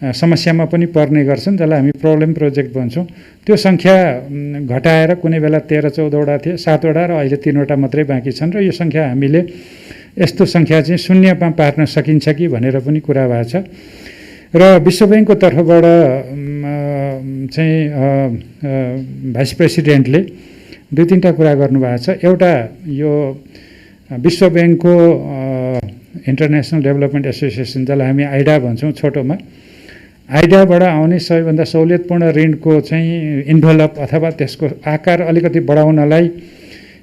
समस्यामा पनि पर्ने गर्छन्, जसलाई हामी प्रब्लम प्रोजेक्ट भन्छौँ। त्यो सङ्ख्या घटाएर कुनै बेला 13-14वटा थियो, 7वटा र अहिले 3वटा मात्रै बाँकी छन् र यो सङ्ख्या हामीले यस्तो सङ्ख्या चाहिँ शून्यमा पार्न सकिन्छ कि भनेर पनि कुरा भएको छ र विश्व ब्याङ्कको तर्फबाट चाहिँ भाइस प्रेसिडेन्टले 2-3टा कुरा गर्नुभएको छ। एउटा यो विश्व ब्याङ्कको इन्टरनेसनल डेभलपमेन्ट एसोसिएसन, जसलाई हामी आइडा भन्छौँ छोटोमा, आइडाबाट आउने सबैभन्दा सहुलियतपूर्ण ऋणको चाहिँ इन्भेलप अथवा त्यसको आकार अलिकति बढाउनलाई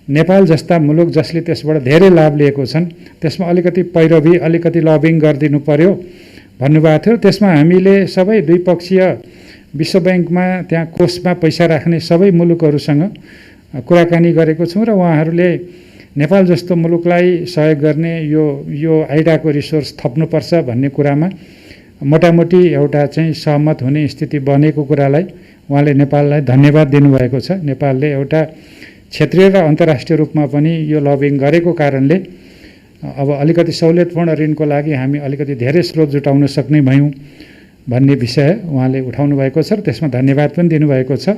नेपाल जस्ता मुलुक जसले त्यसबाट धेरै लाभ लिएको छन् त्यसमा अलिकति पैरवी अलिकति लबिङ गरिदिनु पर्यो भन्नुभएको थियो। त्यसमा हामीले सबै द्विपक्षीय विश्व ब्याङ्कमा त्यहाँ कोषमा पैसा राख्ने सबै मुलुकहरूसँग कुराकानी गरेको छौँ र उहाँहरूले नेपाल जस्तो मुलुकलाई सहयोग गर्ने यो आइडाको रिसोर्स थप्नुपर्छ भन्ने कुरामा मोटामोटी एउटा चाहिँ सहमत हुने स्थिति बनेको कुरालाई उहाँले नेपाललाई धन्यवाद दिनुभएको छ। नेपालले एउटा क्षेत्रीय र अन्तर्राष्ट्रिय रूपमा पनि यो लबिङ गरेको कारणले अब अलिकति सहुलियतपूर्ण ऋणको लागि हामी अलिकति धेरै स्रोत जुटाउन सक्ने भयौँ भन्ने विषय उहाँले उठाउनु भएको छ र त्यसमा धन्यवाद पनि दिनुभएको छ।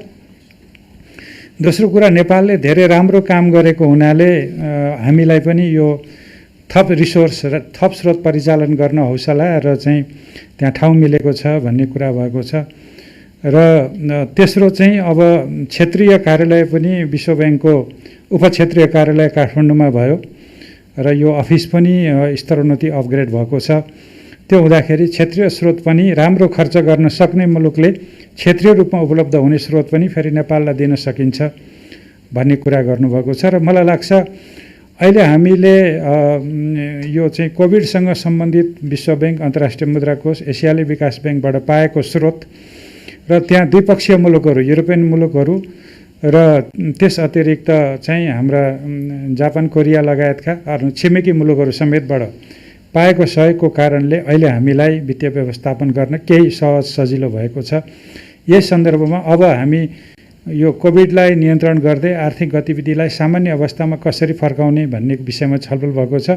दोस्रो कुरा, नेपालले धेरै राम्रो काम गरेको हुनाले हामीलाई पनि यो थप रिसोर्स र थप स्रोत परिचालन गर्न हौसला र चाहिँ त्यहाँ ठाउँ मिलेको छ भन्ने कुरा भएको छ। र तेस्रो चाहिँ अब क्षेत्रीय कार्यालय पनि विश्व ब्याङ्कको उपक्षेत्रीय कार्यालय काठमाडौँमा भयो र यो अफिस पनि स्तरोन्नति अपग्रेड भएको छ। त्यो हुँदाखेरि क्षेत्रीय स्रोत पनि राम्रो खर्च गर्न सक्ने मुलुकले क्षेत्रीय रूपमा उपलब्ध हुने स्रोत पनि फेरि नेपाललाई दिन सकिन्छ भन्ने कुरा गर्नुभएको छ। र मलाई लाग्छ अहिले हामीले यो चाहिँ कोभिडसँग सम्बन्धित विश्व ब्याङ्क, अन्तर्राष्ट्रिय मुद्रा कोष, एसियाली विकास ब्याङ्कबाट पाएको स्रोत र त्यहाँ द्विपक्षीय मुलुकहरू, युरोपियन मुलुकहरू र त्यस अतिरिक्त चाहिँ हाम्रा जापान, कोरिया लगायतका छिमेकी मुलुकहरू समेतबाट पाएको सहयोगको कारणले अहिले हामीलाई वित्तीय व्यवस्थापन गर्न केही सहज सजिलो भएको छ। यस सन्दर्भमा अब हामी यो कोभिडलाई नियन्त्रण गर्दै आर्थिक गतिविधिलाई सामान्य अवस्थामा कसरी फर्काउने भन्ने विषयमा छलफल भएको छ।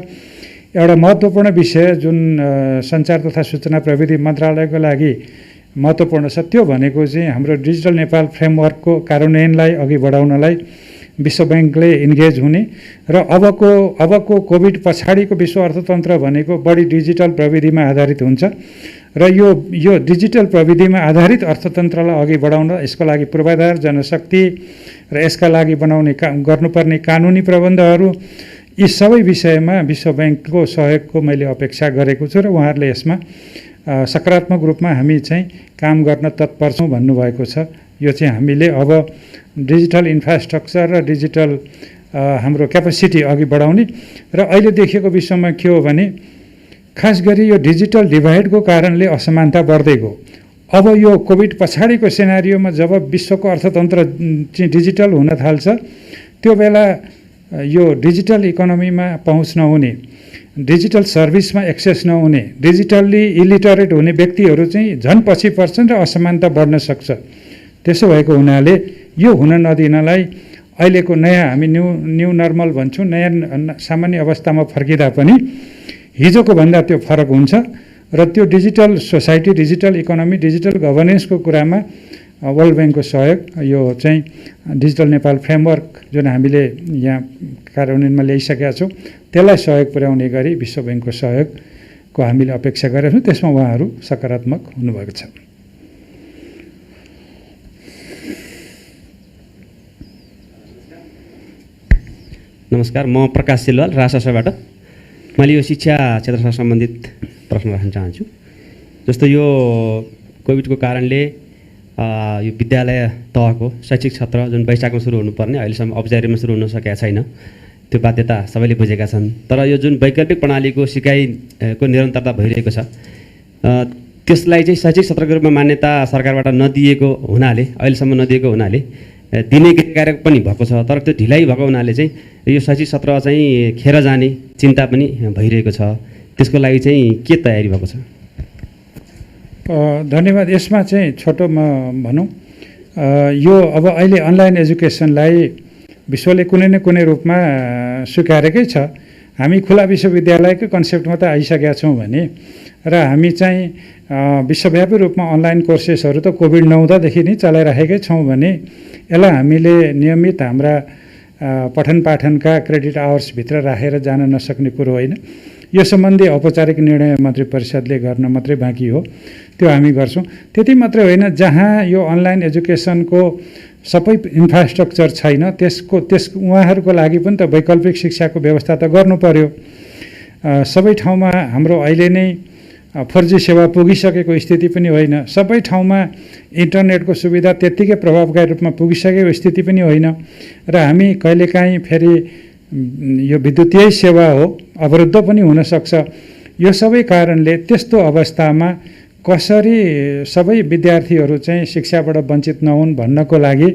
एउटा महत्त्वपूर्ण विषय जुन सञ्चार तथा सूचना प्रविधि मन्त्रालयको लागि महत्त्वपूर्ण छ त्यो भनेको चाहिँ हाम्रो डिजिटल नेपाल फ्रेमवर्कको कार्यान्वयनलाई अघि बढाउनलाई विश्व ब्याङ्कले इन्गेज हुने र अबको कोभिड पछाडिको विश्व अर्थतन्त्र भनेको बढी डिजिटल प्रविधिमा आधारित हुन्छ र यो डिजिटल प्रविधिमा आधारित अर्थतन्त्रलाई अघि बढाउन यसको लागि पूर्वाधार, जनशक्ति र यसका लागि गर्नुपर्ने कानुनी प्रबन्धहरू, यी सबै विषयमा विश्व ब्याङ्कको सहयोगको मैले अपेक्षा गरेको छु र उहाँहरूले यसमा सकारात्मक रूपमा हामी चाहिँ काम गर्न तत्पर छौँ भन्नुभएको छ। यो चाहिँ हामीले अब डिजिटल इन्फ्रास्ट्रक्चर र डिजिटल हाम्रो क्यापेसिटी अघि बढाउने र अहिले देखिएको विश्वमा के हो भने खास गरी यो डिजिटल डिभाइडको कारणले असमानता बढ्दै गयो। अब यो कोभिड पछाडिको सिनारियोमा जब विश्वको अर्थतन्त्र चाहिँ डिजिटल हुन थाल्छ त्यो बेला यो डिजिटल इकोनोमीमा पहुँच नहुने, डिजिटल सर्भिसमा एक्सेस नहुने, डिजिटल्ली इलिटरेट हुने व्यक्तिहरू चाहिँ झन् पछि पर्छन् र असमानता बढ्न सक्छ। त्यसो भएको हुनाले यो हुन नदिनलाई अहिलेको नयाँ हामी न्यू नर्मल भन्छौँ, नयाँ सामान्य अवस्थामा फर्किँदा पनि हिजोको भन्दा त्यो फरक हुन्छ र त्यो digital society, digital economy, digital गभर्नेन्सको कुरामा वर्ल्ड ब्याङ्कको सहयोग, यो चाहिँ डिजिटल नेपाल फ्रेमवर्क जुन हामीले यहाँ कार्यान्वयनमा ल्याइसकेका छौँ त्यसलाई सहयोग पुर्याउने गरी विश्व ब्याङ्कको सहयोगको हामीले अपेक्षा गरेका छौँ। त्यसमा उहाँहरू सकारात्मक हुनुभएको छ। नमस्कार, म प्रकाश सिलवाल राजशासनबाट। मैले यो शिक्षा क्षेत्रसँग सम्बन्धित प्रश्न राख्न चाहन्छु। जस्तो यो कोभिडको कारणले यो विद्यालय तहको शैक्षिक सत्र जुन वैशाखमा सुरु हुनुपर्ने अहिलेसम्म औपचारिकमा सुरु हुन सकेका छैन, त्यो बाध्यता सबैले बुझेका छन्। तर यो जुन वैकल्पिक प्रणालीको सिकाइको निरन्तरता भइरहेको छ, त्यसलाई चाहिँ शैक्षिक सत्रको रूपमा मान्यता सरकारबाट नदिएको हुनाले, अहिलेसम्म नदिएको हुनाले दिने कार्य पनि भएको छ, तर त्यो ढिलाइ भएको हुनाले चाहिँ यो शैक्षिक सत्र चाहिँ खेर जाने चिन्ता पनि भइरहेको छ। त्यसको लागि चाहिँ के तयारी भएको छ? धन्यवाद। यसमा चाहिँ छोटोमा भनौँ, यो अब अहिले अनलाइन एजुकेसनलाई विश्वले कुनै न कुनै रूपमा स्वीकारेकै छ। हामी खुला विश्वविद्यालयकै कन्सेप्टमा त आइसकेका छौँ भने, र हामी चाहिँ विश्वव्यापी रूपमा अनलाइन कोर्सेसहरू त कोभिड नहुँदादेखि नै चलाइराखेकै छौँ भने, यसलाई हामीले नियमित हाम्रा पठन पाठनका क्रेडिट आवर्सभित्र राखेर जान नसक्ने कुरो होइन। यो सम्बन्धी औपचारिक निर्णय मन्त्री परिषदले गर्न मात्रै बाँकी हो, त्यो हामी गर्छौँ। त्यति मात्रै होइन, जहाँ यो अनलाइन एजुकेसनको सबै इन्फ्रास्ट्रक्चर छैन त्यस उहाँहरूको लागि पनि त वैकल्पिक शिक्षाको व्यवस्था त गर्नु पर्यो। सबै ठाउँमा हाम्रो अहिले नै 4G सेवा पुगिसकेको स्थिति पनि होइन, सबै ठाउँमा इन्टरनेटको सुविधा त्यत्तिकै प्रभावकारी रूपमा पुगिसकेको स्थिति पनि होइन, र हामी कहिलेकाहीँ फेरि यो विद्युतीय सेवा हो, अवरुद्ध पनि हुनसक्छ। यो सबै कारणले त्यस्तो अवस्थामा कसरी सबै विद्यार्थीहरू चाहिँ शिक्षाबाट वञ्चित नहुन् भन्नको लागि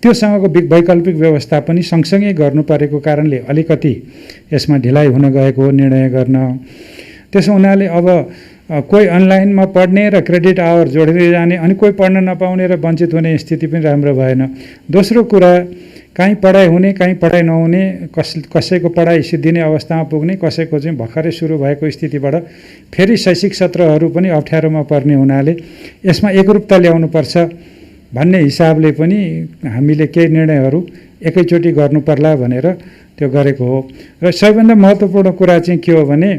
त्योसँगको वैकल्पिक व्यवस्था पनि सँगसँगै गर्नु परेको कारणले अलिकति यसमा ढिलाइ हुन गएको निर्णय गर्न। त्यसो हुनाले अब कोही अनलाइनमा पढ्ने र क्रेडिट आवर जोडेर जाने, अनि कोही पढ्न नपाउने र वञ्चित हुने स्थिति पनि राम्रो भएन। दोस्रो कुरा, कहीँ पढाइ हुने कहीँ पढाइ नहुने, कसैको पढाइ सिद्धिने अवस्थामा पुग्ने, कसैको चाहिँ भर्खरै सुरु भएको स्थितिबाट फेरि शैक्षिक सत्रहरू पनि अप्ठ्यारोमा पर्ने हुनाले यसमा एकरूपता ल्याउनुपर्छ भन्ने हिसाबले पनि हामीले केही निर्णयहरू एकैचोटि गर्नु पर्ला भनेर त्यो गरेको हो। र सबैभन्दा महत्त्वपूर्ण कुरा चाहिँ के हो भने,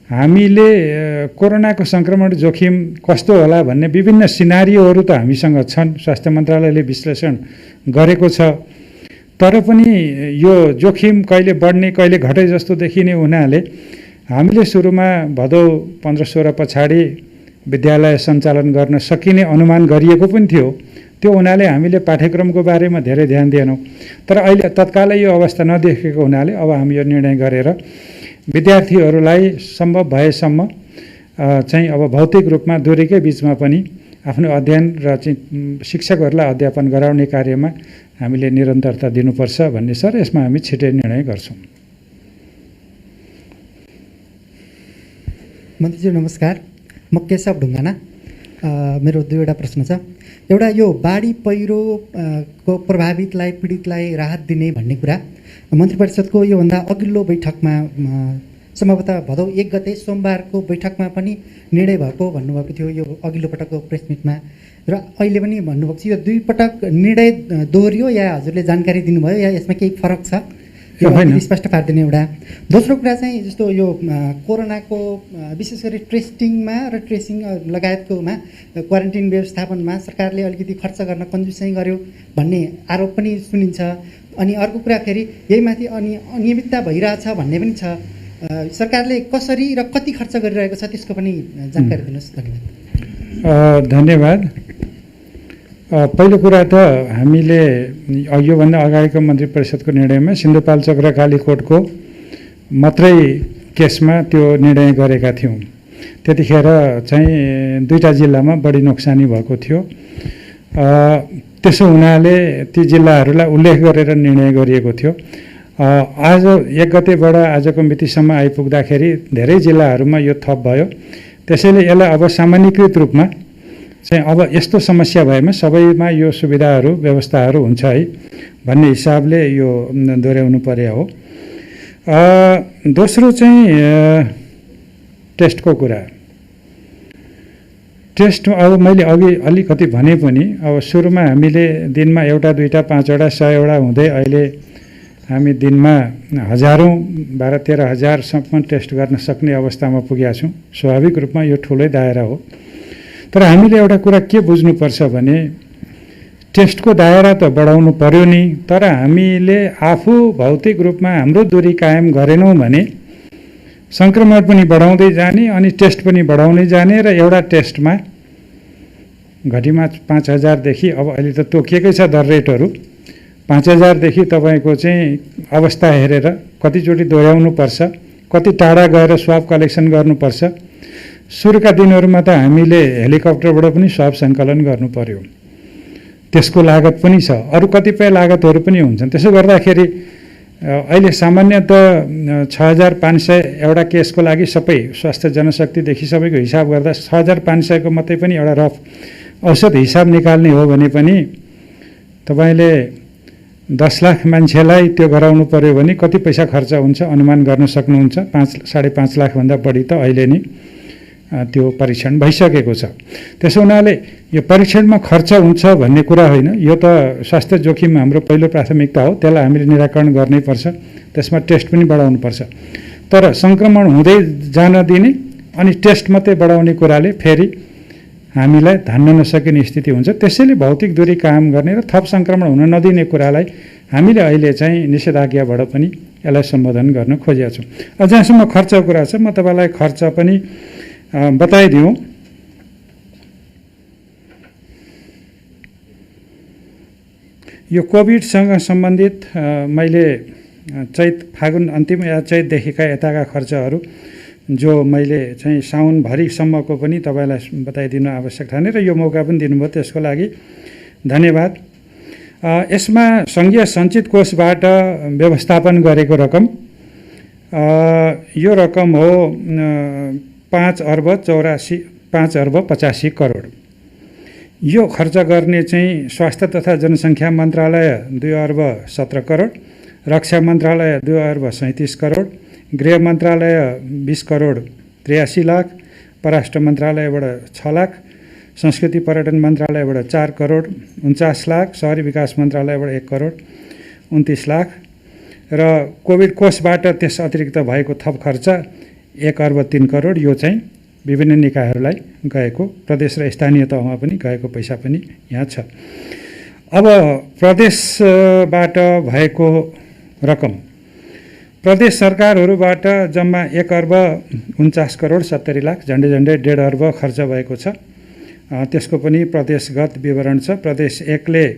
हामीले कोरोनाको सङ्क्रमण जोखिम कस्तो होला भन्ने विभिन्न सिनारियोहरू त हामीसँग छन्, स्वास्थ्य मन्त्रालयले विश्लेषण गरेको छ। तर पनि यो जोखिम कहिले बढ्ने कहिले घटे जस्तो देखिने हुनाले हामीले सुरुमा भदौ 15-16 पछाडि विद्यालय सञ्चालन गर्न सकिने अनुमान गरिएको पनि थियो। त्यो हुनाले हामीले पाठ्यक्रमको बारेमा धेरै ध्यान दिएनौँ। तर अहिले तत्कालै यो अवस्था नदेखेको हुनाले अब हामी यो निर्णय गरेर विद्यार्थीहरूलाई सम्भव भएसम्म चाहिँ अब भौतिक रूपमा दूरीकै बिचमा पनि आफ्नो अध्ययन र चाहिँ शिक्षकहरूलाई अध्यापन गराउने कार्यमा हामीले निरन्तरता दिनुपर्छ भन्ने सर, यसमा हामी छिटै निर्णय गर्छौँ। मन्त्रीज्यू नमस्कार, म केशव ढुङ्गाना। मेरो दुईवटा प्रश्न छ। एउटा, यो बाढी पहिरो को प्रभावितलाई पीडितलाई राहत दिने भन्ने कुरा मन्त्री परिषदको योभन्दा अघिल्लो बैठकमा सम्भवतः भदौ 1 गते सोमबारको बैठकमा पनि निर्णय भएको भन्नुभएको थियो, यो अघिल्लो पटकको प्रेस मिटमा, र अहिले पनि भन्नुभएको छ। यो दुई पटक निर्णय दोहोरियो या हजुरले जानकारी दिनुभयो या यसमा केही फरक छ? यो स्पष्ट पारिदिने एउटा। दोस्रो कुरा चाहिँ जस्तो यो कोरोनाको विशेष गरी टेस्टिङमा र ट्रेसिङ लगायतकोमा क्वारेन्टिन व्यवस्थापनमा सरकारले अलिकति खर्च गर्न कन्जुसाइ गर्यो भन्ने आरोप पनि सुनिन्छ। अनि अर्को कुरा फेरि यही माथि अनियमितता भइरहेछ भन्ने पनि छ। सरकारले कसरी र कति खर्च गरिरहेको छ त्यसको पनि जानकारी दिनुहोस्। धन्यवाद। धन्यवाद। पहिलो कुरा त हामीले योभन्दा अगाडिको मन्त्री परिषदको निर्णयमा सिन्धुपाल्चोक र कालीकोटको मात्रै केसमा त्यो निर्णय गरेका थियौँ। त्यतिखेर चाहिँ 2टा जिल्लामा बढी नोक्सानी भएको थियो। त्यसो हुनाले ती जिल्लाहरूलाई उल्लेख गरेर निर्णय गरिएको थियो। आज 1 गतेबाट आजको मितिसम्म आइपुग्दाखेरि धेरै जिल्लाहरूमा यो थप भयो। त्यसैले यसलाई अब सामान्यकृत रूपमा चाहिँ अब यस्तो समस्या भएमा सबैमा यो सुविधाहरू व्यवस्थाहरू हुन्छ है भन्ने हिसाबले यो दोहोऱ्याउनु पर्यो हो। दोस्रो चाहिँ टेस्टको कुरा। टेस्ट अब मैले अघि अलिकति भने पनि अब सुरुमा हामीले दिनमा 1, 2, 5, 100 हुँदै अहिले हामी दिनमा हजारौँ 12-13 हजारसम्म टेस्ट गर्न सक्ने अवस्थामा पुगेका छौँ। स्वाभाविक रूपमा यो ठुलै दायरा हो। तर हामीले एउटा कुरा के बुझ्नुपर्छ भने टेस्टको दायरा त बढाउनु पर्यो नि, तर हामीले आफू भौतिक रूपमा हाम्रो दूरी कायम गरेनौँ भने सङ्क्रमण पनि बढाउँदै जाने अनि टेस्ट पनि बढाउँदै जाने र एउटा टेस्टमा घटीमा 5,000 अब अहिले त तोकिएकै छ दर रेटहरू 5,000 तपाईँको चाहिँ अवस्था हेरेर कतिचोटि दोहोऱ्याउनु पर्छ, कति टाढा गएर स्वाब कलेक्सन गर्नुपर्छ। सुरुका दिनहरूमा त हामीले हेलिकप्टरबाट पनि स्वाब सङ्कलन गर्नु पर्यो, त्यसको लागत पनि छ। अरू कतिपय लागतहरू पनि हुन्छन्। त्यसो गर्दाखेरि अहिले सामान्यतः 6,500 एउटा केसको लागि सबै स्वास्थ्य जनशक्तिदेखि सबैको हिसाब गर्दा 6,500 को मात्रै पनि एउटा रफ औसत हिसाब निकाल्ने हो भने पनि तपाईँले 10 लाख मान्छेलाई त्यो गराउनु पर्यो भने कति पैसा खर्च हुन्छ अनुमान गर्न सक्नुहुन्छ। 5.5 लाखभन्दा बढी त अहिले नै त्यो परीक्षण भइसकेको छ। त्यसो हुनाले यो परीक्षणमा खर्च हुन्छ भन्ने कुरा होइन, यो त स्वास्थ्य जोखिम हाम्रो पहिलो प्राथमिकता हो, त्यसलाई हामीले निराकरण गर्नैपर्छ। त्यसमा टेस्ट पनि बढाउनुपर्छ। तर सङ्क्रमण हुँदै जान दिने अनि टेस्ट मात्रै बढाउने कुराले फेरि हामीलाई धान्न नसकिने स्थिति हुन्छ। त्यसैले भौतिक दूरी कायम गर्ने र थप सङ्क्रमण हुन नदिने कुरालाई हामीले अहिले चाहिँ निषेधाज्ञाबाट पनि यसलाई सम्बोधन गर्न खोजेका छौँ। जहाँसम्म खर्चको कुरा छ, म तपाईँलाई खर्च पनि बताइदिउँ। यो कोभिडसँग सम्बन्धित मैले चैत फागुन अन्तिम या चैतदेखिका यताका खर्चहरू जो मैले चाहिँ साउनभरिसम्मको पनि तपाईँलाई बताइदिनु आवश्यक ठाने र यो मौका पनि दिनुभयो, त्यसको लागि धन्यवाद। यसमा सङ्घीय सञ्चित कोषबाट व्यवस्थापन गरेको रकम यो रकम हो 5,85 करोड। यो खर्च गर्ने चाहिँ स्वास्थ्य तथा जनसङ्ख्या मन्त्रालय 2,17 करोड, रक्षा मन्त्रालय 2,37 करोड, गृह मन्त्रालय 20 करोड 83 लाख, परराष्ट्र मन्त्रालयबाट 6 लाख, संस्कृति पर्यटन मन्त्रालयबाट 4 करोड 49 लाख, शहरी विकास मन्त्रालयबाट 1 करोड 29 लाख र कोभिड कोषबाट त्यस अतिरिक्त भएको थप खर्च 1,03 करोड। यो चाहिँ विभिन्न निकायहरूलाई गएको, प्रदेश र स्थानीय तहमा पनि गएको पैसा पनि यहाँ छ। अब प्रदेशबाट भएको रकम, प्रदेश सरकारहरूबाट जम्मा 1,49 करोड 70 लाख, झन्डै 1.5 अर्ब खर्च भएको छ। त्यसको पनि प्रदेशगत विवरण छ। प्रदेश 1 ले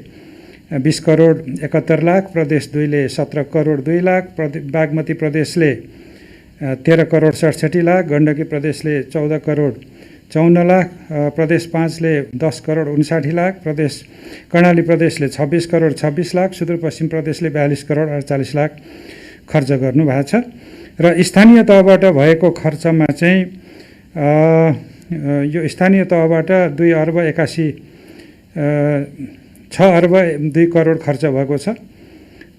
20 करोड 71 लाख, प्रदेश 2 ले 17 करोड 2 लाख, बागमती प्रदेशले 13 करोड 67 लाख, गण्डकी प्रदेशले 14 करोड 54 लाख, प्रदेश 5 ले 10 करोड 59 लाख, प्रदेश कर्णाली प्रदेशले 26 करोड 26 लाख, सुदूरपश्चिम प्रदेशले 42 करोड 48 लाख खर्च गर्नु भएको छ। र स्थानीय तहबाट भएको खर्चमा चाहिँ यो स्थानीय तहबाट 6 अर्ब 2 करोड खर्च भएको छ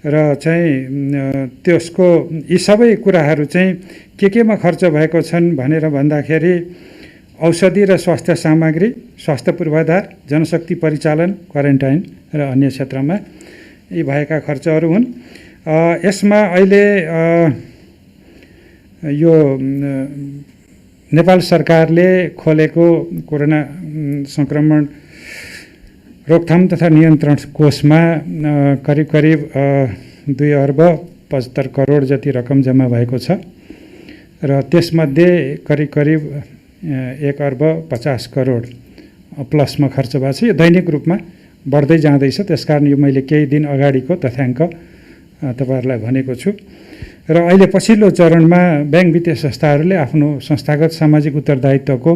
र चाहिँ त्यसको यी सबै कुराहरू चाहिँ केमा खर्च भएको छन् भनेर भन्दाखेरि औषधि र स्वास्थ्य सामग्री, स्वास्थ्य पूर्वाधार, जनशक्ति परिचालन, क्वारेन्टाइन र अन्य क्षेत्रमा यी भएका खर्चहरू हुन्। यसमा अहिले यो नेपाल सरकारले खोलेको कोरोना सङ्क्रमण रोकथाम तथा नियन्त्रण कोषमा करिब 2 अर्ब 75 करोड जति रकम जम्मा भएको छ र त्यसमध्ये करिब 1 अर्ब 50 करोड प्लसमा खर्च भएको छ। यो दैनिक रूपमा बढ्दै जाँदैछ, त्यसकारण यो मैले केही दिन अगाडिको तथ्याङ्क तपाईँहरूलाई भनेको छु। र अहिले पछिल्लो चरणमा ब्याङ्क वित्तीय संस्थाहरूले आफ्नो संस्थागत सामाजिक उत्तरदायित्वको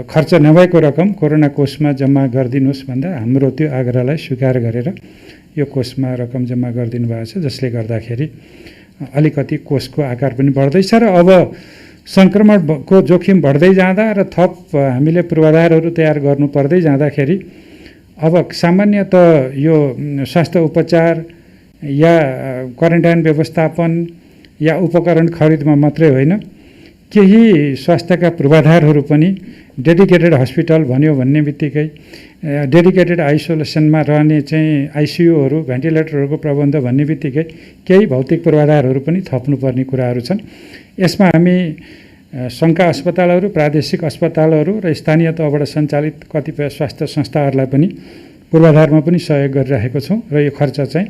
खर्च नभएको रकम कोरोना कोषमा जम्मा गरिदिनुहोस् भन्दा हाम्रो त्यो आग्रहलाई स्वीकार गरेर यो कोषमा रकम जम्मा गरिदिनु भएको छ, जसले गर्दाखेरि अलिकति कोषको आकार पनि बढ्दैछ र अब सङ्क्रमणको जोखिम बढ्दै जाँदा र थप हामीले पूर्वाधारहरू तयार गर्नु पर्दै जाँदाखेरि अब सामान्यतः यो स्वास्थ्य उपचार या क्वारेन्टाइन व्यवस्थापन या उपकरण खरिदमा मात्रै होइन, केही स्वास्थ्यका पूर्वाधारहरू पनि डेडिकेटेड हस्पिटल भन्यो भन्ने बित्तिकै डेडिकेटेड आइसोलेसनमा रहने चाहिँ आइसियुहरू, भेन्टिलेटरहरूको प्रबन्ध भन्ने बित्तिकै केही भौतिक पूर्वाधारहरू पनि थप्नुपर्ने कुराहरू छन्। यसमा हामी सङ्घका अस्पतालहरू, प्रादेशिक अस्पतालहरू र स्थानीय तहबाट सञ्चालित कतिपय स्वास्थ्य संस्थाहरूलाई पनि पूर्वाधारमा पनि सहयोग गरिरहेको छौँ र यो खर्च चाहिँ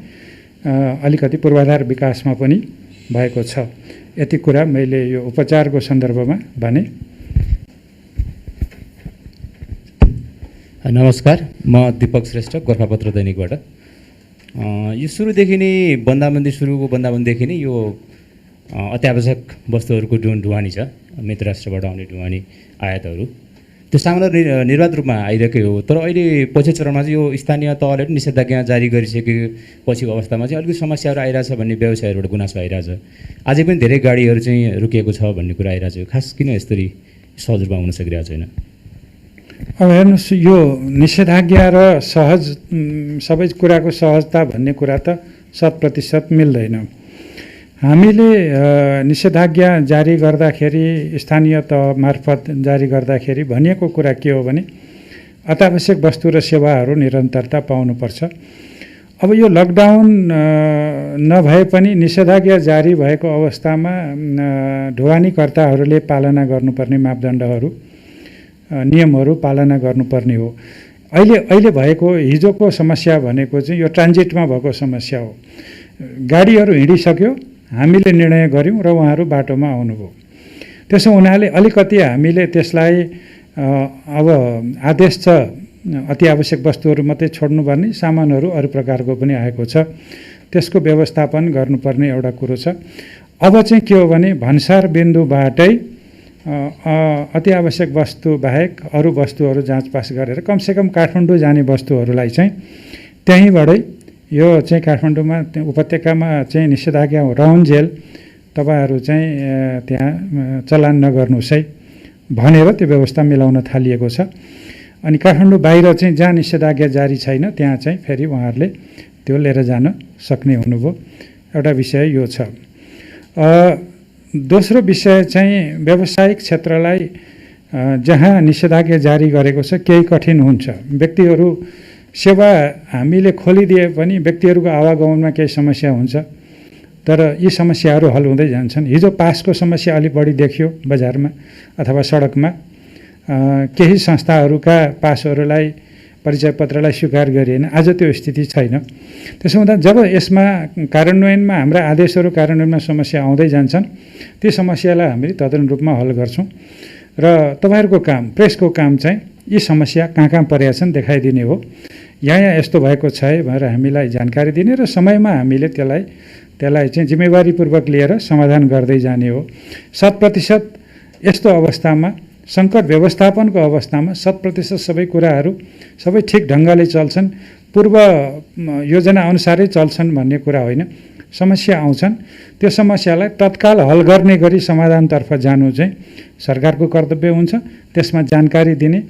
अलिकति पूर्वाधार विकासमा पनि भएको छ। यति कुरा मैले यो उपचारको सन्दर्भमा भने। नमस्कार, म दीपक श्रेष्ठ, गोर्खापत्र दैनिकबाट। यो सुरुदेखि नै सुरुको बन्दाबन्दीदेखि नै यो अत्यावश्यक वस्तुहरूको जुन ढुवानी छ, मित्र राष्ट्रबाट आउने ढुवानी आयातहरू, त्यो सामान्य निर्वाध रूपमा आइरहेकै हो। तर अहिले पछि चरणमा चाहिँ यो स्थानीय तहले पनि निषेधाज्ञा जारी गरिसकेपछि अवस्थामा चाहिँ अलिकति समस्याहरू आइरहेछ भन्ने व्यवसायहरूबाट गुनासो आइरहेछ। अझै पनि धेरै गाडीहरू चाहिँ रोकिएको छ भन्ने कुरा आइरहेछ। खास किन यसरी सहज रूपमा हुन सकिरहेको छैन? अब हेर्नुहोस्, यो निषेधाज्ञा र सहज सबै कुराको सहजता भन्ने कुरा त 100% मिल्दैन। हामीले निषेधाज्ञा जारी गर्दाखेरि, स्थानीय तह मार्फत जारी गर्दाखेरि भनिएको कुरा के हो भने अत्यावश्यक वस्तु र सेवाहरू निरन्तरता पाउनुपर्छ। अब यो लकडाउन नभए पनि निषेधाज्ञा जारी भएको अवस्थामा ढुवानीकर्ताहरूले पालना गर्नुपर्ने मापदण्डहरू, नियमहरू पालना गर्नुपर्ने हो। अहिले भएको हिजोको समस्या भनेको चाहिँ यो ट्रान्जिटमा भएको समस्या हो। गाडीहरू हिँडिसक्यो, हामीले निर्णय गऱ्यौँ र उहाँहरू बाटोमा आउनुभयो। त्यसो हुनाले अलिकति हामीले त्यसलाई अब आदेश छ अति आवश्यक वस्तुहरू मात्रै छोड्नुपर्ने, सामानहरू अरू प्रकारको पनि आएको छ, त्यसको व्यवस्थापन गर्नुपर्ने एउटा कुरो छ। अब चाहिँ के हो भने भन्सार बिन्दुबाटै अति आवश्यक वस्तु बाहेक अरू वस्तुहरू जाँचपास गरेर कमसेकम काठमाडौँ जाने वस्तुहरूलाई चाहिँ त्यहीँबाटै, यो चाहिँ काठमाडौँमा उपत्यकामा चाहिँ निषेधाज्ञा रहन्जेल तपाईँहरू चाहिँ त्यहाँ चलान नगर्नुहोस् है भनेर त्यो व्यवस्था मिलाउन थालिएको छ। अनि काठमाडौँ बाहिर चाहिँ जहाँ निषेधाज्ञा जारी छैन त्यहाँ चाहिँ फेरि उहाँहरूले त्यो लिएर जान सक्ने हुनुभयो। एउटा विषय यो छ। दोस्रो विषय चाहिँ व्यावसायिक क्षेत्रलाई जहाँ निषेधाज्ञा जारी गरेको छ केही कठिन हुन्छ। व्यक्तिहरू सेवा हामीले खोलिदिए पनि व्यक्तिहरूको आवागमनमा केही समस्या हुन्छ, तर यी समस्याहरू हल हुँदै जान्छन्। हिजो पासको समस्या अलिक बढी देखियो बजारमा अथवा सडकमा। केही संस्थाहरूका पासहरूलाई, परिचय पत्रलाई स्वीकार गरिएन। आज त्यो स्थिति छैन। त्यसो हुँदा जब यसमा कार्यान्वयनमा, हाम्रा आदेशहरू कार्यान्वयनमा समस्या आउँदै जान्छन्, ती समस्यालाई हामीले तदनुरूप रूपमा हल गर्छौँ। र तपाईँहरूको काम, प्रेसको काम चाहिँ यी समस्या कहाँ कहाँ परेका छन् देखाइदिने हो। यहाँ यस्तो भएको छ है भनेर हामीलाई जानकारी दिने र समयमा हामीले त्यसलाई चाहिँ जिम्मेवारीपूर्वक लिएर समाधान गर्दै जाने हो। 100% यस्तो अवस्थामा, सङ्कट व्यवस्थापनको अवस्थामा 100% सबै कुराहरू सबै ठिक ढङ्गले चल्छन्, पूर्व योजना अनुसारै चल्छन् भन्ने कुरा होइन। समस्या आउँछन्, त्यो समस्यालाई तत्काल हल गर्ने गरी समाधानतर्फ जानु चाहिँ सरकारको कर्तव्य हुन्छ। त्यसमा जानकारी दिने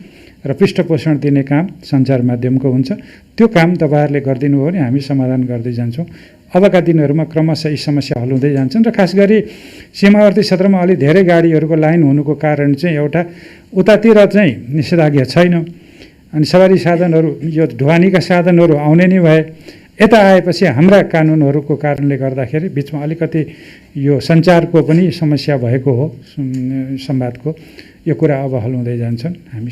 र पृष्ठपोषण दिने काम सञ्चार माध्यमको हुन्छ। त्यो काम तपाईँहरूले गरिदिनु हो भने हामी समाधान गर्दै जान्छौँ। अबका दिनहरूमा क्रमशः यी समस्या हल हुँदै जान्छन्। र खास गरी सीमावर्ती क्षेत्रमा अलि धेरै गाडीहरूको लाइन हुनुको कारण चाहिँ एउटा उतातिर चाहिँ निषेधाज्ञा छैन, अनि सवारी साधनहरू, यो ढुवानीका साधनहरू आउने नै भए, यता आएपछि हाम्रा कानुनहरूको कारणले गर्दाखेरि बिचमा अलिकति यो सञ्चारको पनि समस्या भएको हो, संवादको। यो कुरा अब हल हुँदै जान्छन्। हामी